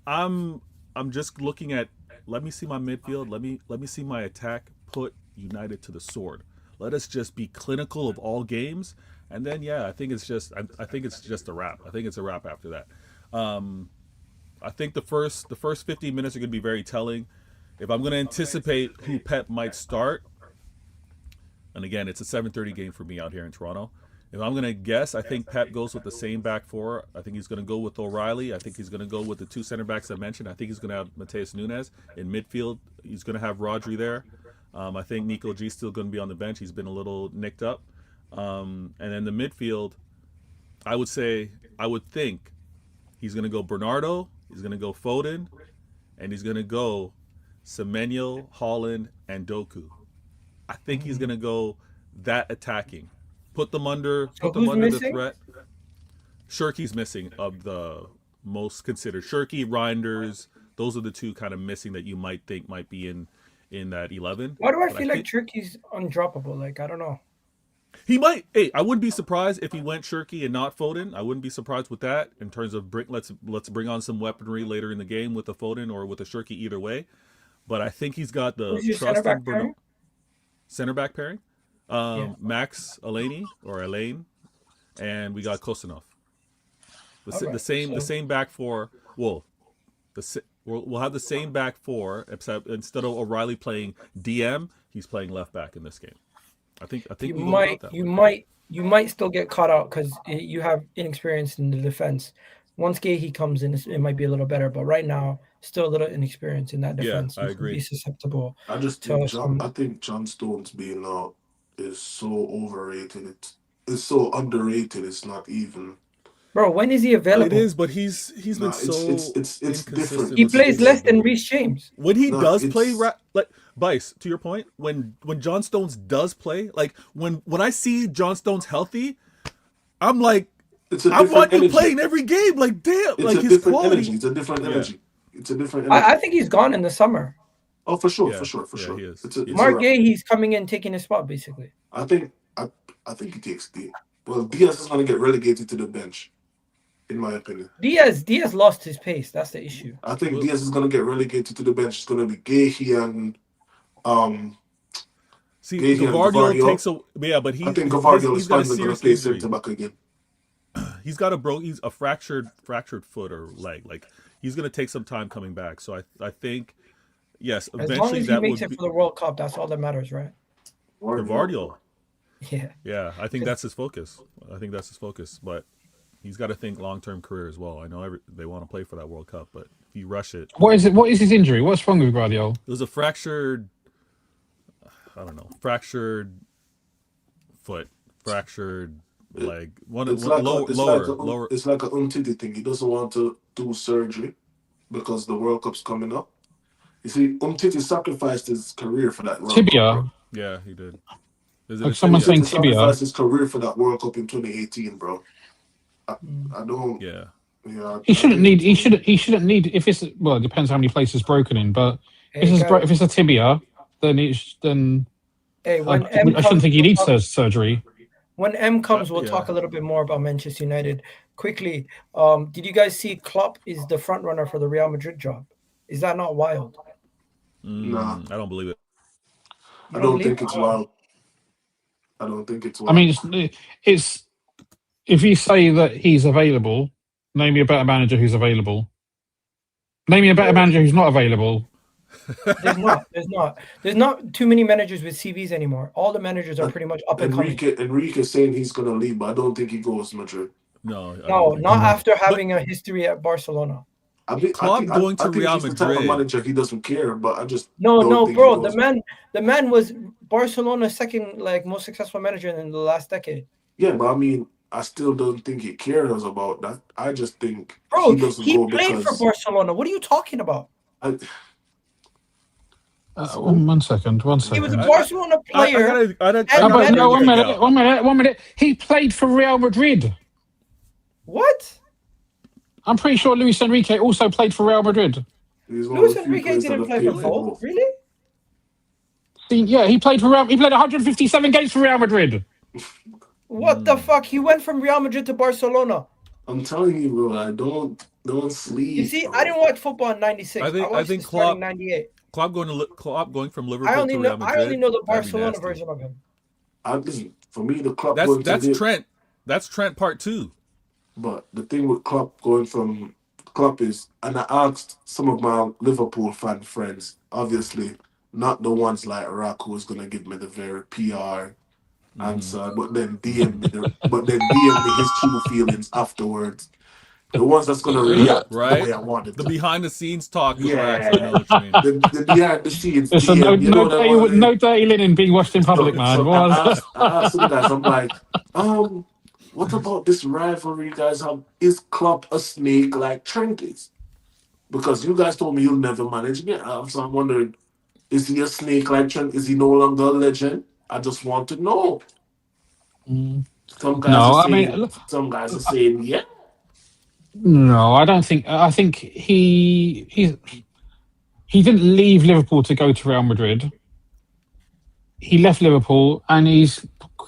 I'm I'm just looking at, let me see my midfield, let me see my attack put United to the sword. Let us just be clinical of all games, and then yeah, I think it's just a wrap. I think it's a wrap after that. Um, I think the first 15 minutes are going to be very telling. If I'm going to anticipate who Pep might start, and again, it's a 7:30 game for me out here in Toronto. If I'm going to guess, I think Pep goes with the same back four. I think he's going to go with O'Reilly. I think he's going to go with the two center backs I mentioned. I think he's going to have Mateus Nunes in midfield. He's going to have Rodri there. I think Nico G's still going to be on the bench. He's been a little nicked up. And then the midfield, I would think he's going to go Bernardo. He's going to go Foden, and he's going to go Semenyo, Holland, and Doku. I think he's going to go that attacking. put them under So the who's missing? threat. Shirky's missing of the most considered. Shirky, Reinders, those are the two kind of missing that you might think might be in that 11. Why do I But feel like Turkey's undroppable? Like, I don't know. he might. Hey, I wouldn't be surprised if he went Shirky and not Foden. I wouldn't be surprised with that in terms of let's bring on some weaponry later in the game with a Foden or with a Shirky either way. But I think he's got the Who's your trust center in back pairing? Center back pairing. Yeah. Max Elaine, and we got Kosanov. Alright, The same back four. Well, we'll have the same back four, except instead of O'Reilly playing DM, he's playing left back in this game. I think you might still get caught out because you have inexperience in the defense. Once Guehi comes in, it might be a little better, but right now, still a little inexperience in that defense. Yeah, I agree. Be susceptible. I think John Stones being out is so overrated. It's so underrated. It's not even. Bro, when is he available? It is, but he's been it's different. He plays less than Reece James. When he does play, like Bice, to your point, when John Stones does play, like when I see John Stones healthy, I'm like, I want you playing every game. Like damn, it's like a his different quality. energy. It's a different energy. It's a different energy. I think he's gone in the summer. Oh, for sure. He is. Marc Guehi, he's coming in, taking his spot, basically. I think he takes D. Well, Diaz is going to get relegated to the bench, in my opinion. Diaz lost his pace. That's the issue. I think Diaz is going to get relegated to the bench. It's going to be Guehi and Gavardio takes a but I think Gavardio is finally going to play center back again. He's got he's a fractured foot or leg. Like he's going to take some time coming back. So I think yes, eventually as long as he makes it for the World Cup, that's all that matters, right? Gavardio. Yeah, I think that's his focus. But he's got to think long-term career as well. I know they want to play for that World Cup, but if you rush it, what is his injury? What's wrong with Guardiola? It was a fractured foot, fractured leg. Lower. It's like an Umtiti thing. He doesn't want to do surgery because the World Cup's coming up. You see, Umtiti sacrificed his career for that World tibia. Cup. Yeah, he did. Like someone saying tibia. Sacrificed his career for that World Cup in 2018, bro. I don't. Yeah. He shouldn't need. If it's it depends how many places broken in, but if it's a tibia, then I shouldn't think he needs surgery. When M comes, we'll talk a little bit more about Manchester United. Quickly, did you guys see Klopp is the front runner for the Real Madrid job? Is that not wild? Nah, I don't believe it. I don't think it's wild. I mean, it's if you say that he's available, name me a better manager who's available. Name me a better manager who's not available. There's not too many managers with CVs anymore. All the managers are pretty much up and coming. Enrique's saying he's going to leave, but I don't think he goes to Madrid. No, not after having a history at Barcelona. Klopp going to Real Madrid. The type of manager he doesn't care, but I just bro. The man was Barcelona's second most successful manager in the last decade. Yeah, but I mean, I still don't think he cares about that. I just think he played for Barcelona. What are you talking about? One second. He was a Barcelona player. One minute. He played for Real Madrid. What? I'm pretty sure Luis Enrique also played for Real Madrid. Luis Enrique didn't play for both, really? Yeah, he played for Real. He played 157 games for Real Madrid. What the fuck? He went from Real Madrid to Barcelona. I'm telling you, bro. I don't sleep. You see, bro. I didn't watch football in '96. I think Klopp 98. Klopp going from Liverpool to Real Madrid. I only know the Barcelona version of him. Listen, for me, the Klopp that's Trent. That's Trent part 2. But the thing with Klopp going from Klopp is, and I asked some of my Liverpool fan friends, obviously not the ones like Rock who was gonna give me the very PR answer, but then DM me his true feelings afterwards. The ones that's gonna react the way I wanted the behind the scenes talk. Yeah, I know what you mean. the behind the scenes. No dirty linen being washed in public, man. So I asked some guys, I'm like, what about this rivalry you guys have? Is Klopp a snake like Trent is? Because you guys told me you'll never manage me. So I'm wondering, is he a snake like Trent? Is he no longer a legend? I just want to know. Some guys No, are I mean, saying, some guys are saying, yeah. no, I don't think. I think he didn't leave Liverpool to go to Real Madrid. He left Liverpool, and he's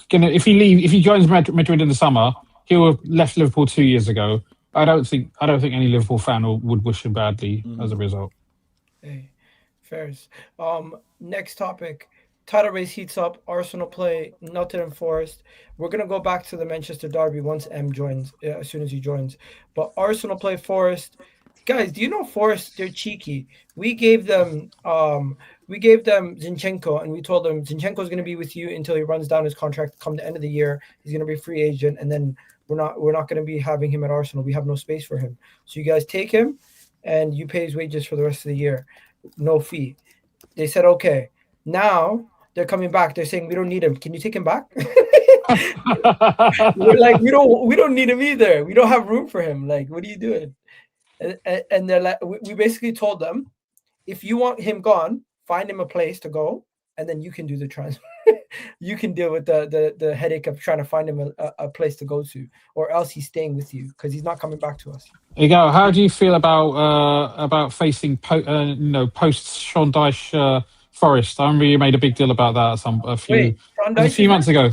gonna. If he joins Madrid in the summer, he'll have left Liverpool 2 years ago. I don't think any Liverpool fan would wish him badly as a result. Hey, fairs. Next topic. Title race heats up. Arsenal play Nottingham Forest. We're gonna go back to the Manchester derby once M joins. As soon as he joins. But Arsenal play Forest. Guys, do you know Forest? They're cheeky. We gave them Zinchenko, and we told them Zinchenko is going to be with you until he runs down his contract. Come the end of the year, he's going to be a free agent, and then we're not going to be having him at Arsenal. We have no space for him. So you guys take him, and you pay his wages for the rest of the year, no fee. They said okay. Now they're coming back. They're saying we don't need him. Can you take him back? We're like we don't need him either. We don't have room for him. Like, what are you doing? And they're like, we basically told them, if you want him gone, find him a place to go, and then you can do the transfer. You can deal with the headache of trying to find him a place to go to, or else he's staying with you because he's not coming back to us. Igor, how do you feel about facing post Sean Dyche Forest? I remember you made a big deal about that a few months ago.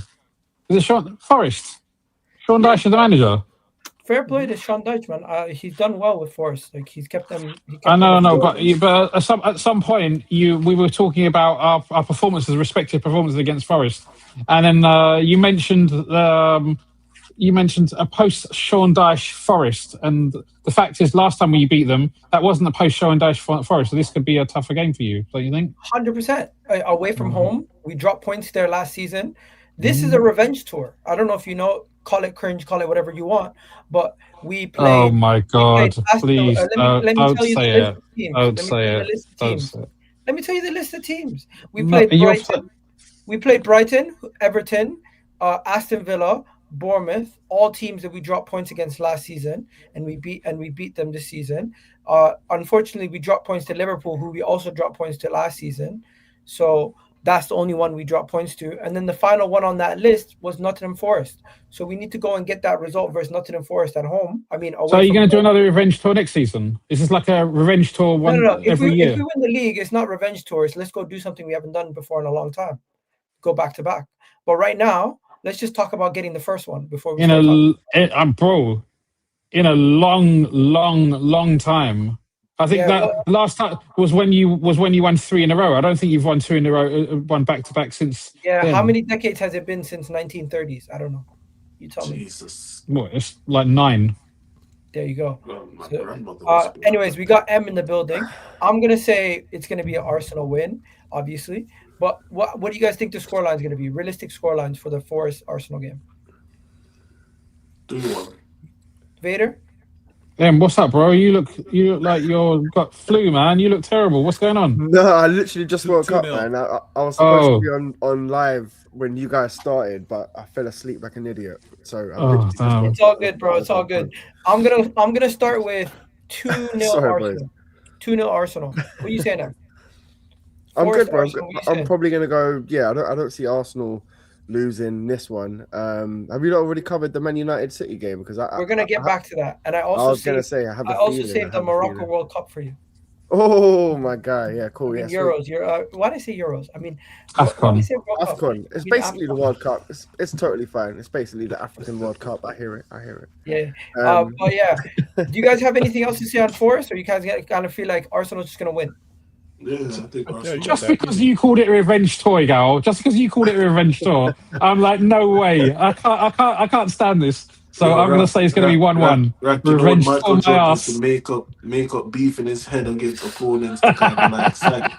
Is it Sean Forest? Sean Dyche is the manager. Fair play to Sean Dyche, man. He's done well with Forest. Like, he's kept them. But at some point, we were talking about our performances, respective performances against Forest, and then you mentioned a post Sean Dyche Forest, and the fact is, last time we beat them, that wasn't a post Sean Dyche Forest. So this could be a tougher game for you, don't you think? 100%. Away from home, we dropped points there last season. This is a revenge tour. I don't know if you know. Call it cringe, call it whatever you want, but we played. Oh my God! Please let me don't tell you say it. Don't say it. Let me tell you the list of teams. We played Brighton. We played Brighton, Everton, Aston Villa, Bournemouth, all teams that we dropped points against last season, and we beat them this season. Unfortunately, we dropped points to Liverpool, who we also dropped points to last season. So that's the only one we dropped points to. And then the final one on that list was Nottingham Forest. So we need to go and get that result versus Nottingham Forest at home. I mean, so are you going to do another revenge tour next season? Is this like a revenge tour every year? If we win the league, it's not revenge tours. Let's go do something we haven't done before in a long time. Go back to back. But right now, let's just talk about getting the first one before we in a long time. I think last time was when you won 3 in a row. I don't think you've won 2 in a row, one back to back since. Yeah, then. How many decades has it been since 1930s? I don't know. You tell me. Jesus. What? It's like 9. There you go. Anyways, we got M in the building. I'm gonna say it's gonna be an Arsenal win, obviously. But what do you guys think the scoreline is gonna be? Realistic scorelines for the Forest Arsenal game. 2-1. Vader. What's up, bro? You look like you've got flu, man. You look terrible. What's going on? No, I literally just woke up, man. I was supposed to be on live when you guys started, but I fell asleep like an idiot. So it's all good, bro. It's all good. I'm gonna start with 2-0 Arsenal. 2-0 Arsenal. What are you saying now? I'm good, bro. I'm probably gonna go. Yeah, I don't see Arsenal losing this one. Have you not already covered the Man United City game? Because we're gonna get back to that. And I was gonna say I also saved the Morocco World Cup for you. Oh my God! Yeah, cool. I mean, Euros. Why did I say Euros? I mean, AFCON. It's basically the World Cup. It's totally fine. It's basically the African World Cup. I hear it. Yeah. But yeah, do you guys have anything else to say on Forest, or you guys kind of feel like Arsenal's just gonna win? Yeah, I think just because you called it a revenge tour, Gal. Just because you called it a revenge tour, I'm like, no way. I can't stand this. So I'm gonna say it's gonna be 1-1. Revenge tour my ass. To make up beef in his head against opponents to kind of like psych.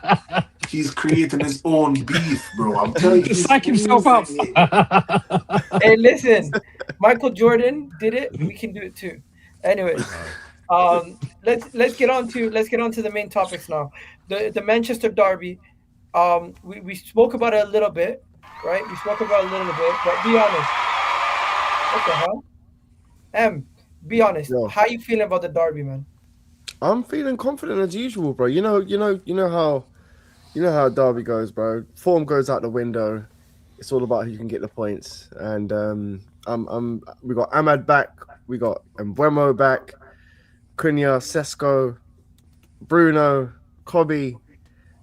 He's creating his own beef, bro. I'm telling you. Psych himself up. Hey, listen, Michael Jordan did it. We can do it too. Anyway. Let's get on to the main topics now. The Manchester derby. We spoke about it a little bit, right? But be honest. What the hell? Be honest. Yo. How you feeling about the derby, man? I'm feeling confident as usual, bro. You know how derby goes, bro. Form goes out the window. it's all about who can get the points. And we got Ahmad back, we got Mbeumo back, Cunha, Sesko, Bruno, Kobe.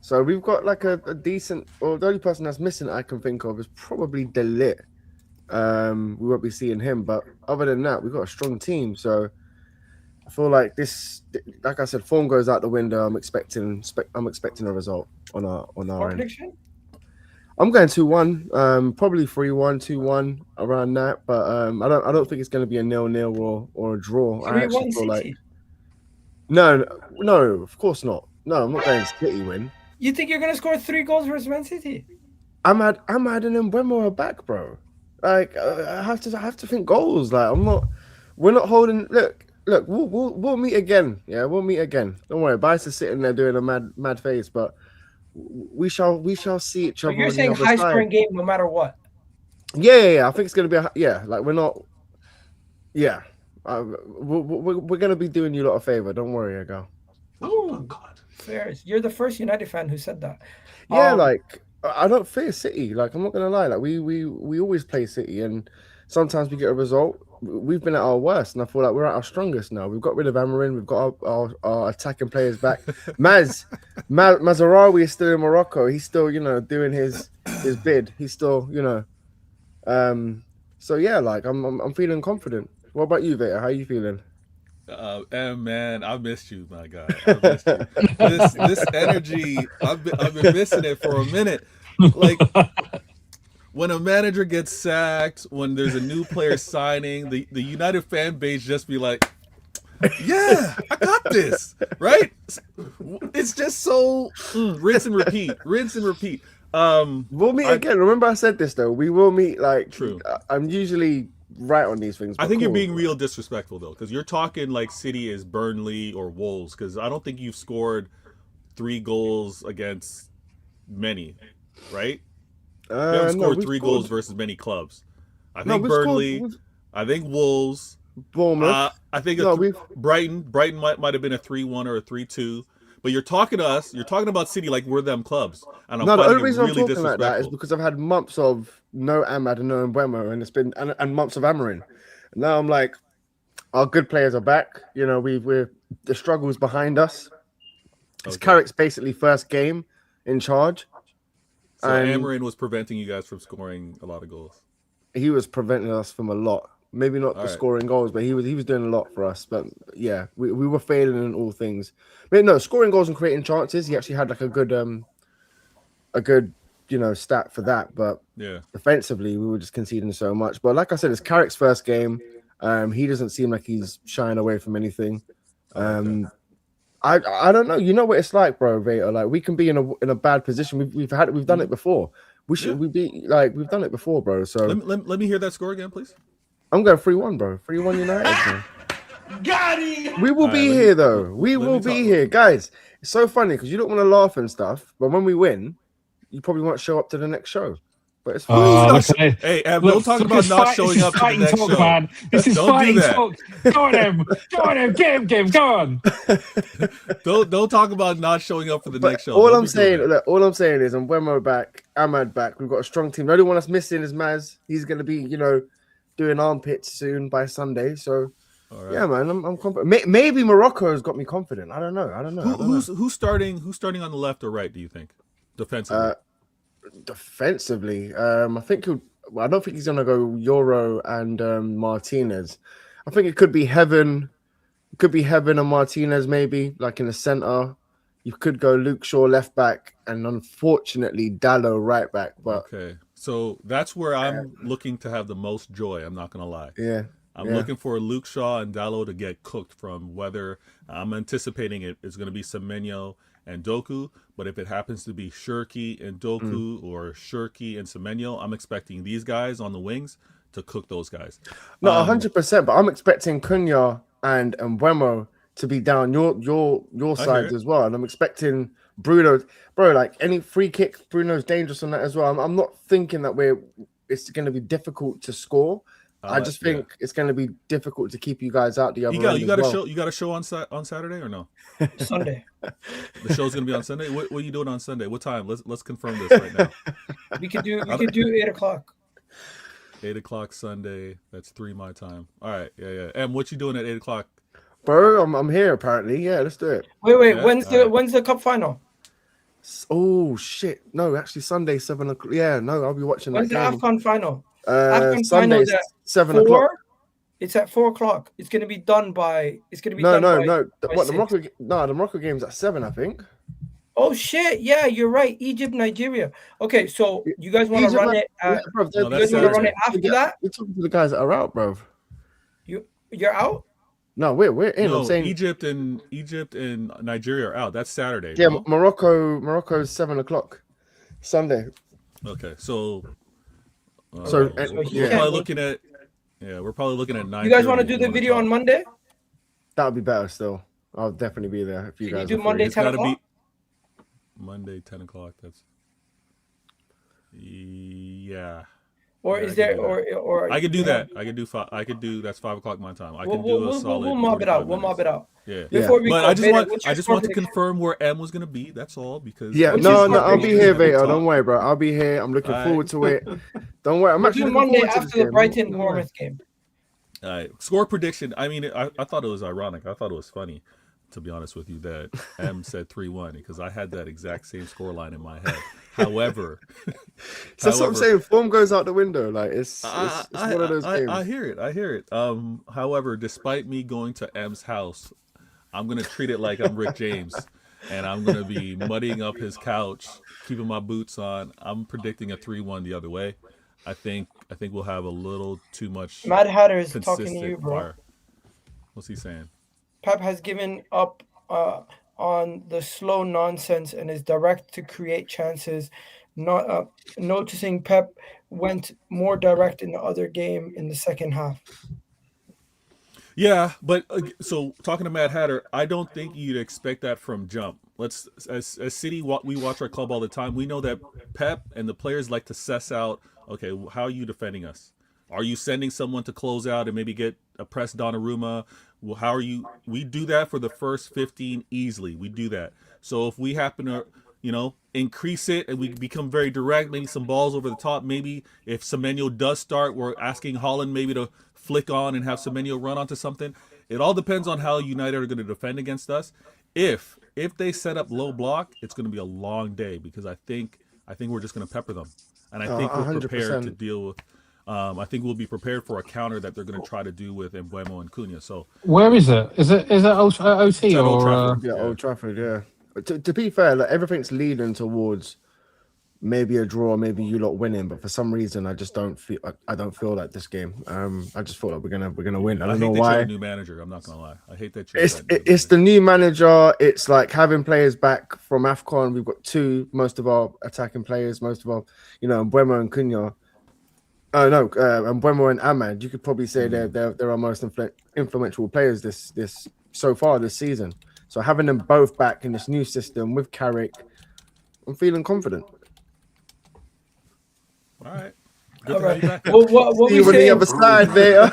So we've got like a decent. Or the only person that's missing I can think of is probably De Ligt. We won't be seeing him, but other than that, we've got a strong team. So I feel like this, like I said, form goes out the window. I'm expecting a result on our end. Prediction? I'm going 2-1, probably 3-1, 2-1 around that. But I don't think it's going to be a 0-0 or a draw. I actually feel like no, of course not. No, I'm not going City win. You think you're going to score 3 goals versus Man City? Ahmad and Mbeumo are back, bro. Like I have to think goals. Like we're not holding. Look, we'll meet again. Yeah, we'll meet again. Don't worry. Bice is sitting there doing a mad face, but we shall see each other. You're saying high scoring game no matter what. Yeah. I think it's gonna be like we're not. Yeah, we're gonna be doing you a lot of favor. Don't worry, Ago. Oh God, fair. You're the first United fan who said that. Yeah, like I don't fear City. Like I'm not gonna lie. Like we always play City, and sometimes we get a result. We've been at our worst, and I feel like we're at our strongest now. We've got rid of Amarin. We've got our attacking players back. Mazarawi is still in Morocco. He's still, doing his bid. He's still, So yeah, like I'm feeling confident. What about you, Vita? How are you feeling? And man, I missed you, my guy. I missed you. This energy, I've been missing it for a minute. Like when a manager gets sacked, when there's a new player signing, the United fan base just be like, "Yeah, I got this," right? It's just so rinse and repeat. We'll meet again. Remember, I said this though. We will meet. Like, true. I'm usually right on these things. I think you're being real disrespectful though, because you're talking like City is Burnley or Wolves, because I don't think you've scored 3 goals against many, right? You haven't scored 3 goals versus many clubs. I think Burnley, I think Wolves, Bournemouth. I think Brighton might have been a 3-1 or a 3-2. But you're talking to us. You're talking about City like we're them clubs. And the only reason I'm talking like that is because I've had months of no Ahmad and no Mbeumo, and it's been and months of Amarin. And now I'm like, our good players are back. We're the struggles behind us. It's Carrick's basically first game in charge. So Amarin was preventing you guys from scoring a lot of goals. He was preventing us from a lot. Maybe not scoring goals, but he was doing a lot for us. But yeah, we were failing in all things. But no, scoring goals and creating chances. He actually had like a good stat for that. But yeah, defensively, we were just conceding so much. But like I said, it's Carrick's first game. He doesn't seem like he's shying away from anything. I don't know. You know what it's like, bro, Vader. Like we can be in a bad position. We've done it before. We've done it before, bro. So let me hear that score again, please. I'm going 3-1, bro. 3-1 United. Bro. Got him. We will be here, though. We will be here, guys. It's so funny because you don't want to laugh and stuff, but when we win, you probably won't show up to the next show. But it's fine. Hey, don't talk about not showing up to the next show. Man. This is fighting talk. Go on, Em. Get him. Go on. Don't talk about not showing up for the next show. All I'm saying is, I'm Mbeumo back, Ahmad back. We've got a strong team. The only one that's missing is Maz. He's going to be, doing armpits soon by Sunday. So, yeah, man, I'm confident. Maybe Morocco has got me confident. I don't know. Who's starting on the left or right, do you think? Defensively? Defensively, I don't think he's going to go Euro and Martinez. I think it could be Heaven. It could be Heaven and Martinez, maybe, like in the center. You could go Luke Shaw left back and unfortunately Dallo right back. But okay. So that's where I'm looking to have the most joy. I'm not going to lie. Yeah. I'm looking for Luke Shaw and Dallo to get cooked from whether I'm anticipating it's going to be Semenyo and Doku. But if it happens to be Shirky and Doku or Shirky and Semenyo, I'm expecting these guys on the wings to cook those guys. No, 100%. But I'm expecting Cunha and Mbeumo to be down your side as well. And I'm expecting Bruno, bro, like any free kick, Bruno's dangerous on that as well. I'm not thinking that it's going to be difficult to score. I just think it's going to be difficult to keep you guys out the other end. You got a show. You got a show on Saturday or no? Sunday. The show's gonna be on Sunday. What are you doing on Sunday? What time? Let's confirm this right now. We could do 8:00. 8:00 Sunday. That's 3 my time. All right. Yeah. And what you doing at 8:00? Bro, I'm here apparently. Yeah, let's do it. Wait. Yeah? When's the cup final? Oh shit! No, actually Sunday 7:00. Yeah, no, I'll be watching When's that the game. AFCON final? Sunday 7:00. It's at 4:00. It's gonna be done by. It's gonna be No. by What 6. the Morocco game's at 7, I think. Oh shit! Yeah, you're right. Egypt, Nigeria. Okay, so you guys want to run it? Bro, you guys want to run it after that? We're talking to the guys that are out, bro. You're out. No, we're in. No, I'm saying Egypt and Nigeria are out. That's Saturday. yeah, no? Morocco's 7:00 Sunday. Okay, so So, we're probably looking at 9. You guys want to do the video on Monday? That would be better still. I'll definitely be there if you Can guys you do are Monday free. It's got to 10 be o'clock? Monday 10:00. That's yeah. Or Yeah, is I there can do that. or I could do that. I could do 5. I could do that's 5:00 my time. I can do a solid. We'll mob it out. 45 We'll mob it minutes. out. Yeah. Before we But go, I just Beta, want what's your to score prediction? confirm where M was gonna be. That's all because Yeah, What's your no, score I'll be prediction? here, Vito. Don't worry, bro. I'll be here. I'm looking forward to it. Don't worry. I'm We'll actually do looking Monday forward to this after the game. Brighton Bournemouth game. All right. Score prediction. I mean, I thought it was ironic. I thought it was funny, to be honest with you, that M said 3-1 because I had that exact same scoreline in my head. However, So that's what I'm saying. Form goes out the window. Like it's one of those games. I hear it. However, despite me going to M's house, I'm gonna treat it like I'm Rick James, and I'm gonna be muddying up his couch, keeping my boots on. I'm predicting a 3-1 the other way. I think we'll have a little too much. Mad Hatter is talking to consistent you, bro. fire. What's he saying? Pep has given up on the slow nonsense and is direct to create chances. Not noticing Pep went more direct in the other game in the second half. Yeah, but so talking to Mad Hatter, I don't think you'd expect that from jump. Let's as City, we watch our club all the time. We know that Pep and the players like to suss out. Okay, how are you defending us? Are you sending someone to close out and maybe get a press Donnarumma? Well, how are you? We do that for the first 15 easily. We do that. So if we happen to, increase it and we become very direct, maybe some balls over the top. Maybe if Semenyo does start, we're asking Holland maybe to flick on and have Semenyo run onto something. It all depends on how United are going to defend against us. If they set up low block, it's going to be a long day because I think we're just going to pepper them, and I think we're prepared to deal with. I think we'll be prepared for a counter that they're going to try to do with Mbeumo and Cunha. So where is it? Is it OT at Old or? Trafford. Yeah, Old Trafford. Yeah. To be fair, like everything's leading towards maybe a draw, maybe you lot winning, but for some reason I just don't feel. I don't feel like this game. I just feel like we're gonna win. I don't know why. You have a new manager. I'm not gonna lie. I hate that. It's the new manager. It's like having players back from AFCON. We've got most of our attacking players, most of our, Mbeumo and Cunha. Mbeumo and Ahmad. You could probably say they're our most influential players this so far this season. So having them both back in this new system with Carrick, I'm feeling confident. All right. Good to have you back. Well, what See you on the other side, Veta.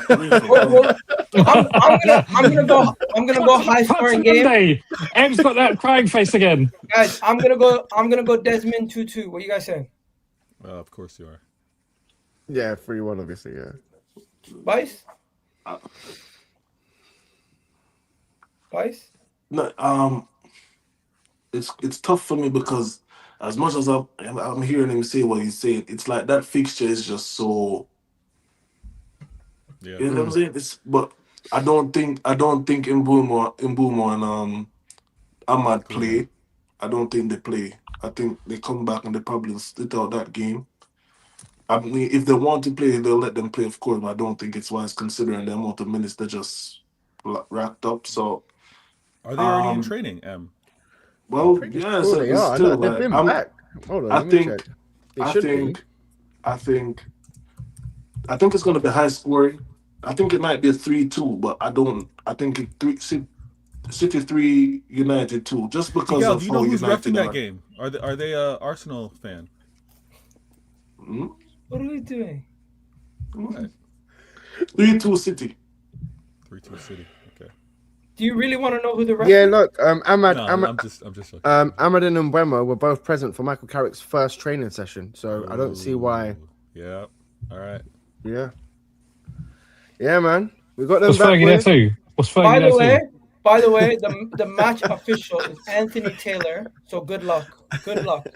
I'm gonna go high scoring game. Em's got that crying face again. Guys, I'm gonna go Desmond 2-2. What you guys saying? Of course you are. Yeah, 3-1, obviously. Yeah. Vice? Vice? No, it's tough for me because as much as I'm hearing him say what he's saying, it's like that fixture is just so. Yeah. You know what I'm saying? But I don't think Mbeumo and Ahmad play. I don't think they play. I think they come back and they probably split out that game. I mean, if they want to play, they'll let them play, of course. But I don't think it's wise considering the amount of minutes they just racked up. So. Are they already in training, M? Well, yeah, so they it's are. still They've like, been back. Hold on, let me check. They should be. I think it's going to be high scoring. I think it might be a 3-2, but I think City 3, United 2, just because Miguel, of do you know how who's United refing that game? Are they a Arsenal fan? What are we doing? What? 3-2 City. 3-2 City. Okay. Do you really want to know who the ref Yeah, is? look, No, I'm just joking. Ahmad and Mbeumo were both present for Michael Carrick's first training session, so I don't see why. Ooh, Yeah. All right. Yeah, yeah, man, we got them Was back. Fergie there Boys. too? Was Fergie By there the way, too? the match official is Anthony Taylor. So good luck. Good luck.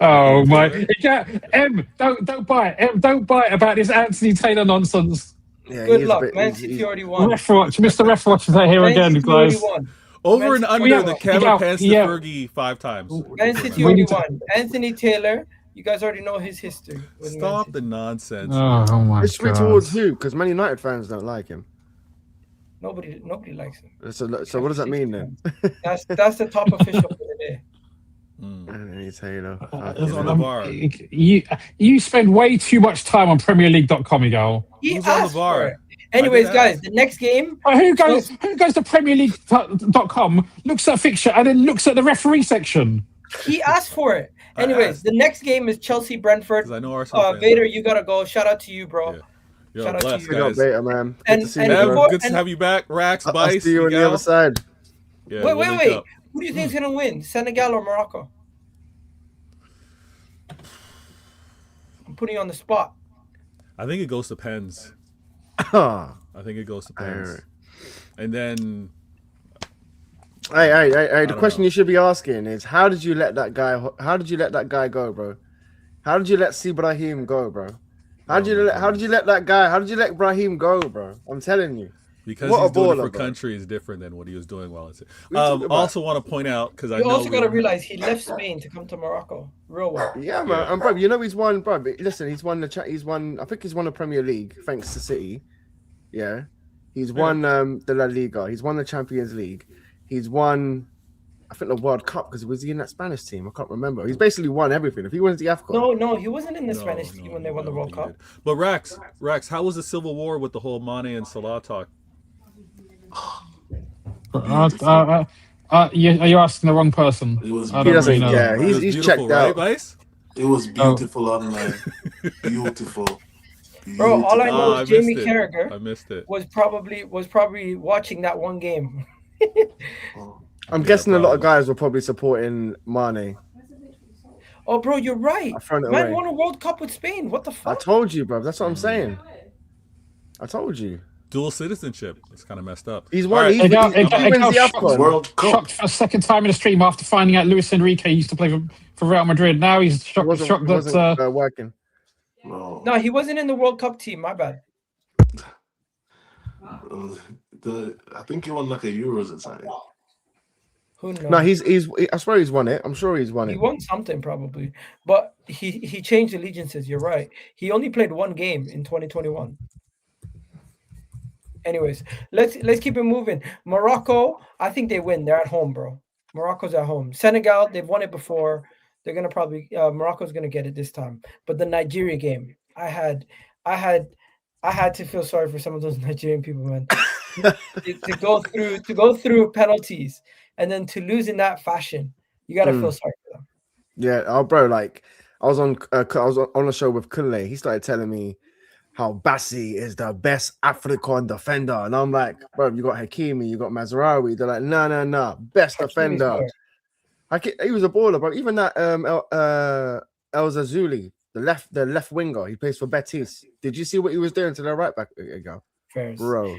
Oh my! Taylor? Don't buy it. Don't buy it about this Anthony Taylor nonsense. Yeah, Good he is a luck. bit- Man he's- City he's- already won. Ref watch, Mr. Ref watch is here Man again, City already guys. won. Over and Man under City the won. Kevin Yeah, Pence to yeah. Fergie 5 times. Man City We already need to- won. Anthony Taylor, you guys already know his history. With Man Stop City. the nonsense. Oh my History god! towards who? Because Man United fans don't like him. Nobody likes him. So what does that mean then? That's the top official for the day. Anthony Taylor. He's on the VAR. You spend way too much time on PremierLeague.com, Miguel. He Who's on the asked VAR? for it. Anyways, I did guys, ask. the next game. Who goes to PremierLeague.com, looks at a fixture, and then looks at the referee section? He asked for it. I Anyways, asked. the next game is Chelsea Brentford. Because I know Arsenal fans. Vader, you gotta go. Shout out to you, bro. Yeah. Yo, Shout out to bless, you. Big up guys. later, man. Good And- to see and you, Ev, bro. before- good to have you back. Rax, I'll Bice, see you on the Miguel. other side. Yeah, Wait, we'll link wait. up. Who do you think is gonna win? Senegal or Morocco? I'm putting you on the spot. I think it goes to Pens. Ah. I think it goes to Pens. Alright. And then Hey! The don't question know. you should be asking is, how did you let that guy? How did you let that guy go, bro? How did you let Sibrahim go, bro? How did you let that guy? How did you let Brahim go, bro? I'm telling you. because What he's a doing it baller, for bro. countries different than what he was doing while it's. talking about- Also want to point out because I You know also gotta realize he left Spain to come to Morocco. Real well. Yeah, man. Yeah. And bro, you know he's won, bro. Listen, he's won the he's won. I think he's won the Premier League thanks to City. Yeah, he's won the La Liga. He's won the Champions League. He's won, I think, the World Cup because was he in that Spanish team? I can't remember. He's basically won everything. If he wins the AFCON, No, he wasn't in the Spanish team when they won the I don't World think he Cup. did. But Rax, how was the Civil War with the whole Mane and Salah talk? Are you asking the wrong person? It was I he don't doesn't. really know. Yeah, It was he's beautiful, checked out. right, Vice? It was beautiful online. Beautiful. Bro, all I know I is Jamie missed it. Carragher I missed it. was probably watching that one game. I'm Yeah, guessing a lot of probably. guys were probably supporting Mane. Oh, bro, you're right. I've thrown it Man away. won a World Cup with Spain. What the I fuck? told you, bro. That's what I'm saying. I told you. Dual citizenship. It's kind of messed up. He's All won. right. He It got- wins it got the shocked. AFCON. World Cup. Shocked for a second time in the stream after finding out Luis Enrique used to play for Real Madrid. Now he's It shocked wasn't that working. No. No, he wasn't in the World Cup team. My bad. I think he won like a Euros or something. Who knows? No, I swear he's won it. I'm sure he's won He it. won something probably, but he changed allegiances. You're right. He only played one game in 2021. Anyways, let's keep it moving. Morocco, I think they win. They're at home, bro. Morocco's at home. Senegal, they've won it before. They're gonna probably Morocco's gonna get it this time. But the Nigeria game, I had to feel sorry for some of those Nigerian people, man. to go through penalties and then to lose in that fashion, you gotta feel sorry for them. Yeah, oh, bro. Like I was on a show with Kule. He started telling me how Bassi is the best African defender, and I'm like, bro, you got Hakimi, you got Mazraoui. They're like, no, best Hakimi's defender. He was a baller, bro. Even that El Zazuli, the left winger, he plays for Betis. Did you see what he was doing to the right back ago, Fairs. bro?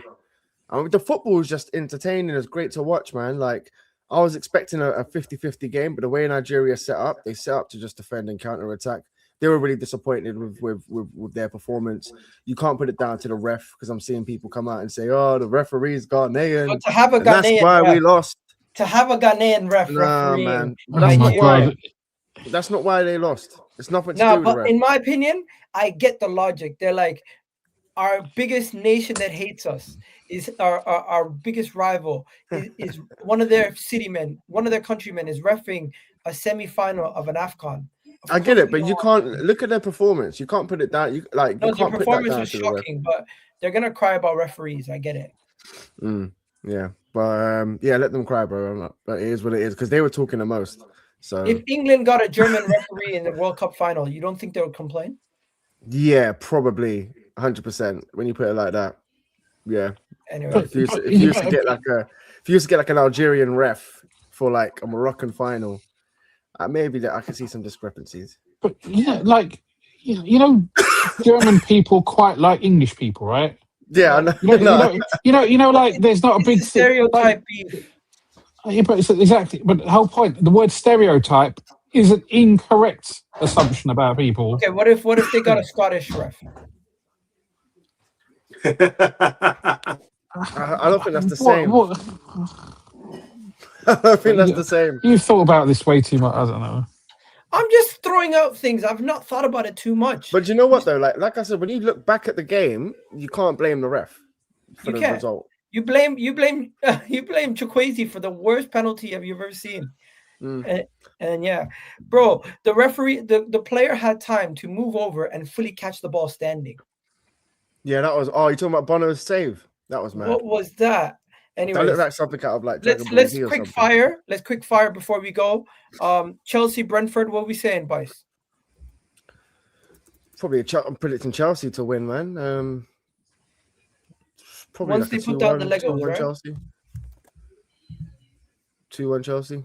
I mean, the football was just entertaining. It's great to watch, man. Like I was expecting a 50-50 game, but the way Nigeria set up, they set up to just defend and counter attack. They were really disappointed with their performance. You can't put it down to the ref because I'm seeing people come out and say, "Oh, the referee's Ghanaian." But to have a And that's Ghanaian why ref, we lost. to have a Ghanaian Nah, referee, man. Oh That's my not why. god! That's not why they lost. It's nothing to no, do with the but ref. in my opinion, I get the logic. They're like, our biggest nation that hates us is our biggest rival is one of their city men, one of their countrymen is reffing a semi-final of an AFCON. I get it, but you can't look at their performance. You can't put it down. You No, you their can't put that performance down was to the ref. shocking, but they're gonna cry about referees. I get it. Yeah, but yeah, let them cry, bro. But it is what it is because they were talking the most. So If England got a German referee in the World Cup final, you don't think they would complain? yeah, probably. 100%. When you put it like that, yeah. Anyway, If you used to get like an Algerian ref for like a Moroccan final, maybe that I could see some discrepancies. But like German people quite like English people, right? Yeah, I know. Like there's not a big stereotype beef. Yeah, but exactly. But the whole point, the word stereotype is an incorrect assumption about people. Okay, what if they got a Scottish ref? I don't think that's the same. I don't think that's the same. You've thought about this way too much. I don't know. I'm just throwing out things. I've not thought about it too much. But you know what though? Like I said, when you look back at the game, you can't blame the ref for the result. You blame Chukwueze for the worst penalty you've ever seen. And yeah, bro, the referee, the player had time to move over and fully catch the ball standing. Yeah, that was. Oh, you're talking about Bono's save? That was mad. What was that? Anyway, that looked like something out of like. Let's quick fire. Let's quick fire before we go. Chelsea, Brentford. What are we saying, boys? Probably I'm predicting Chelsea to win, man. Probably once like they put down the Legos, right? Chelsea. 2-1 Chelsea.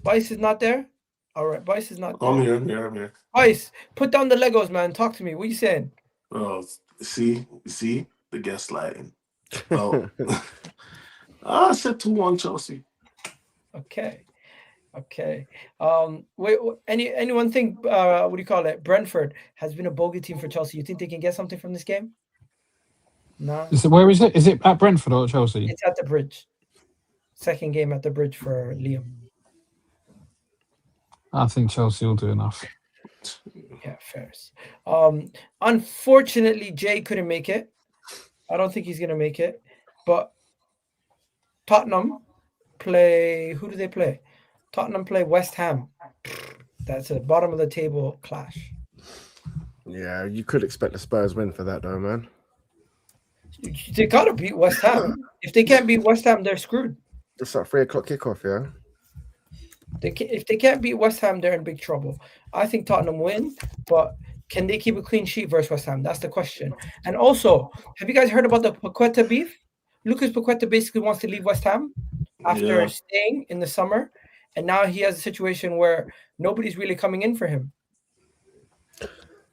Bice is not there. All right, Bice is not there. I'm here. Bice, put down the Legos, man. Talk to me. What are you saying? Oh, see the gaslighting. Oh, I said 2-1 Chelsea. Okay. Wait. Anyone think? What do you call it? Brentford has been a bogey team for Chelsea. You think they can get something from this game? No. Where is it? Is it at Brentford or Chelsea? It's at the Bridge. Second game at the Bridge for Liam. I think Chelsea will do enough. Yeah, fair. Unfortunately, Jay couldn't make it. I don't think he's gonna make it. But Tottenham play. Who do they play? Tottenham play West Ham. That's a bottom of the table clash. Yeah, you could expect the Spurs win for that, though, man. They gotta beat West Ham. If they can't beat West Ham, they're screwed. It's like 3:00 kickoff, yeah. If they can't beat West Ham, they're in big trouble. I think Tottenham win, but can they keep a clean sheet versus West Ham? That's the question. And also, have you guys heard about the Paqueta beef? Lucas Paqueta basically wants to leave West Ham after staying in the summer, and now he has a situation where nobody's really coming in for him.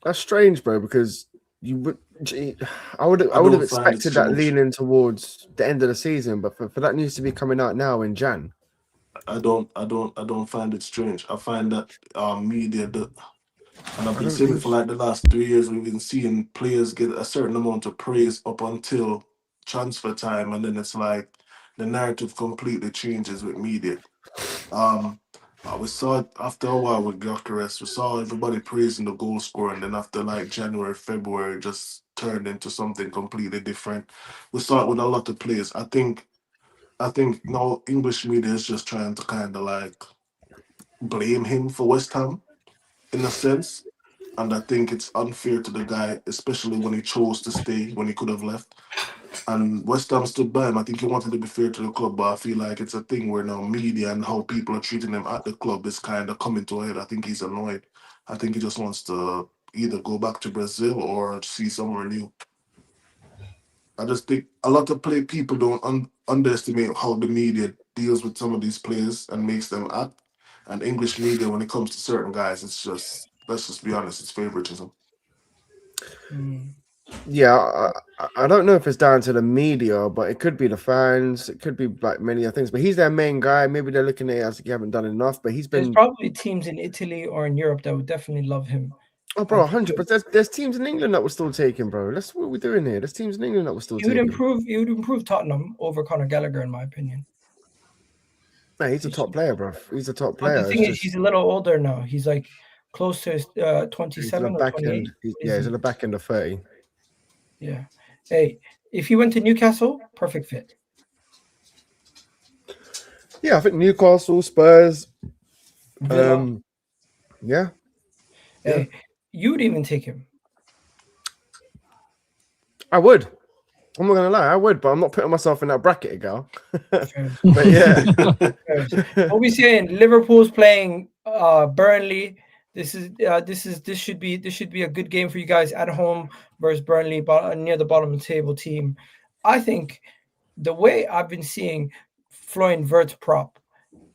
That's strange, bro, because I would have expected that leaning towards the end of the season, but for that news to be coming out now in Jan. I don't find it strange. I find that media, and I've been saying it for like the last 3 years. We've been seeing players get a certain amount of praise up until transfer time, and then it's like the narrative completely changes with media. We saw it after a while with Gyökeres. We saw everybody praising the goal scorer, and then after like January, February, it just turned into something completely different. We saw it with a lot of players. I think now English media is just trying to kind of like blame him for West Ham in a sense. And I think it's unfair to the guy, especially when he chose to stay when he could have left. And West Ham stood by him. I think he wanted to be fair to the club, but I feel like it's a thing where now media and how people are treating him at the club is kind of coming to a head. I think he's annoyed. I think he just wants to either go back to Brazil or see somewhere new. I just think a lot of people don't underestimate how the media deals with some of these players and makes them act. And English media, when it comes to certain guys, it's just, let's just be honest, it's favoritism. Yeah, I don't know if it's down to the media, but it could be the fans. It could be like many other things. But he's their main guy. Maybe they're looking at it as if you haven't done enough. But there's probably teams in Italy or in Europe that would definitely love him. Oh, bro, 100%. There's teams in England that we're still taking, bro. That's what we're doing here. There's teams in England that we're still taking. He would improve Tottenham over Conor Gallagher, in my opinion. No, he's a top player, bro. He's a top player. But the thing is, he's a little older now. He's like close to 27 or 28. He's in the back end of 30. Yeah. Hey, if he went to Newcastle, perfect fit. Yeah, I think Newcastle, Spurs. Yeah. Hey, you would even take him. I would. I'm not gonna lie, I would, but I'm not putting myself in that bracket, girl. But yeah. What we saying? Liverpool's playing Burnley. This should be a good game for you guys at home versus Burnley, near the bottom of the table team. I think the way I've been seeing Florian Wirtz prop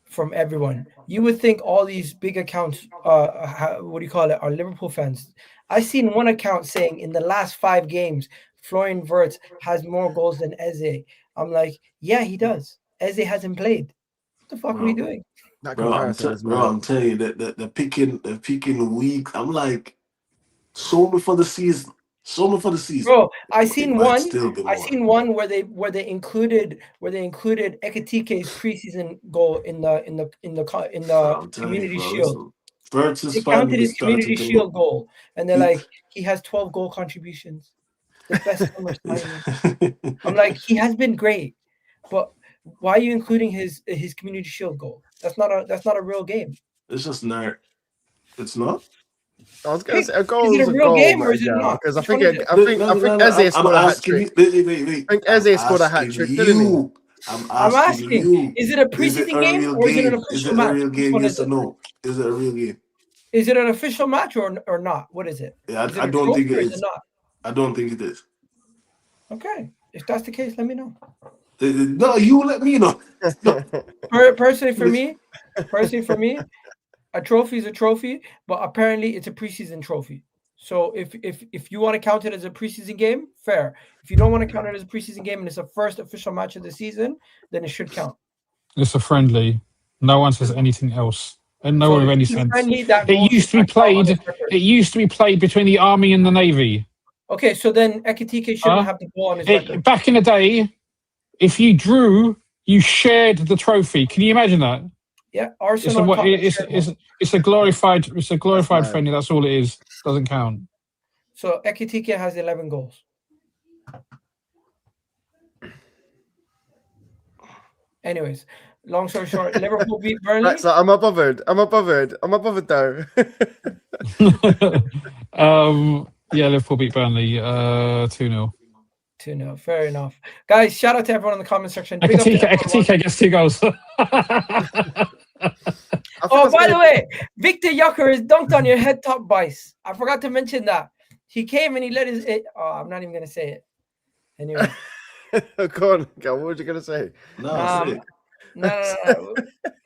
from everyone, you would think all these big accounts, are Liverpool fans. I seen one account saying in the last 5 games, Florian Wirtz has more goals than Eze. I'm like, yeah, he does. Eze hasn't played. What the fuck are we doing? That Bro, I'm comparison telling you that the picking week. I'm like, show me for the season. Bro, I seen one where they included Ekitike's preseason goal in the Community Shield. They counted his Community Shield goal, and they're like, he has 12 goal contributions. The best summer signing. I'm like, he has been great, but why are you including his Community Shield goal? That's not a real game. It's just not. It's not. I was gonna say a goal is it a real game or is it not? Because I think Eze scored a hat trick. I think Eze scored a hat trick, didn't he? I'm asking you. Is it a preseason game or is it an official match? Is it a real game? Yes or no? Is it a real game? Is it an official match or not? What is it? Yeah, I don't think it is. Not? I don't think it is. Okay, if that's the case, let me know. No, you let me know. Personally, for me, a trophy is a trophy, but apparently it's a preseason trophy. So if you want to count it as a preseason game, fair. If you don't want to count it as a preseason game and it's the first official match of the season, then it should count. It's a friendly. No one says anything else. And no one of any sense. It used to be played between the Army and the Navy. Okay, so then Ekitike shouldn't have the ball on his record. Back in the day, if you drew, you shared the trophy. Can you imagine that? Yeah, Arsenal. It's a glorified friendly. That's all it is. Doesn't count. So Ekitike has 11 goals. Anyways, long story short, Liverpool beat Burnley. Right, so I'm not bothered though. Yeah, Liverpool beat Burnley 2-0. 2-0. Fair enough. Guys, shout out to everyone in the comment section. Ekitike gets 2 goals. Oh, by the way, Victor Jokeris dunked on your head top bice. I forgot to mention that. He came and he let his... I'm not even going to say it. Anyway. Go on, what were you going to say? No.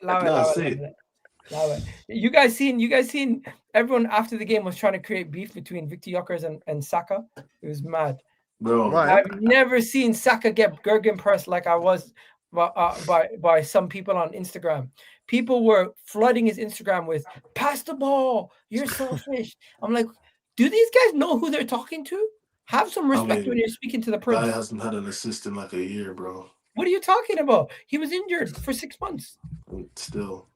Allow it. You guys seen everyone after the game was trying to create beef between Victor Jokeris and Saka. It was mad. Bro, right. I've never seen Saka get Gergen pressed like I was by some people on Instagram. People were flooding his Instagram with "pass the ball, you're selfish." I'm like, do these guys know who they're talking to? Have some respect when you're speaking to the prince. Guy hasn't had an assist in like a year, bro. What are you talking about? He was injured for 6 months. Still,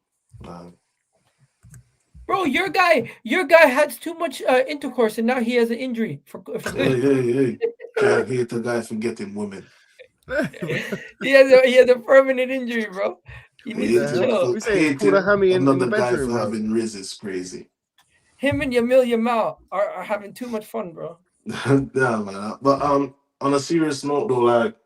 bro, your guy had too much intercourse and now he has an injury. Hey. Can't hate the guy for getting women. he had a permanent injury, bro. You need to chill. Another guy for having Riz is crazy. Him and Yamil Yamal are having too much fun, bro. Yeah, man. But on a serious note, though, like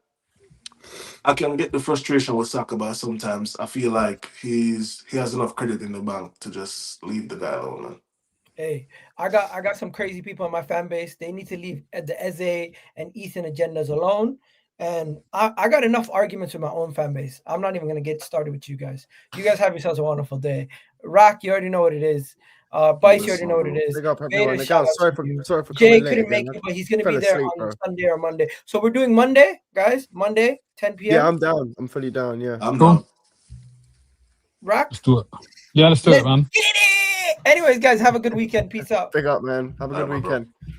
I can get the frustration with Saka, but sometimes I feel like he has enough credit in the bank to just leave the guy alone, man. Hey, I got some crazy people in my fan base. They need to leave the Eze and Ethan agendas alone. And I got enough arguments with my own fan base. I'm not even going to get started with you guys. You guys have yourselves a wonderful day. Rack, you already know what it is. Bice, you already know what it is. Sorry for Jay couldn't make it, but he's going to be there on Sunday or Monday. So we're doing Monday, guys. Monday, 10 p.m. Yeah, I'm down. I'm fully down, yeah. I'm down. Rack? Let's do it. Yeah, let's do it, man. Anyways, guys, have a good weekend. Peace out. Big up, man. Have a good weekend. Bro.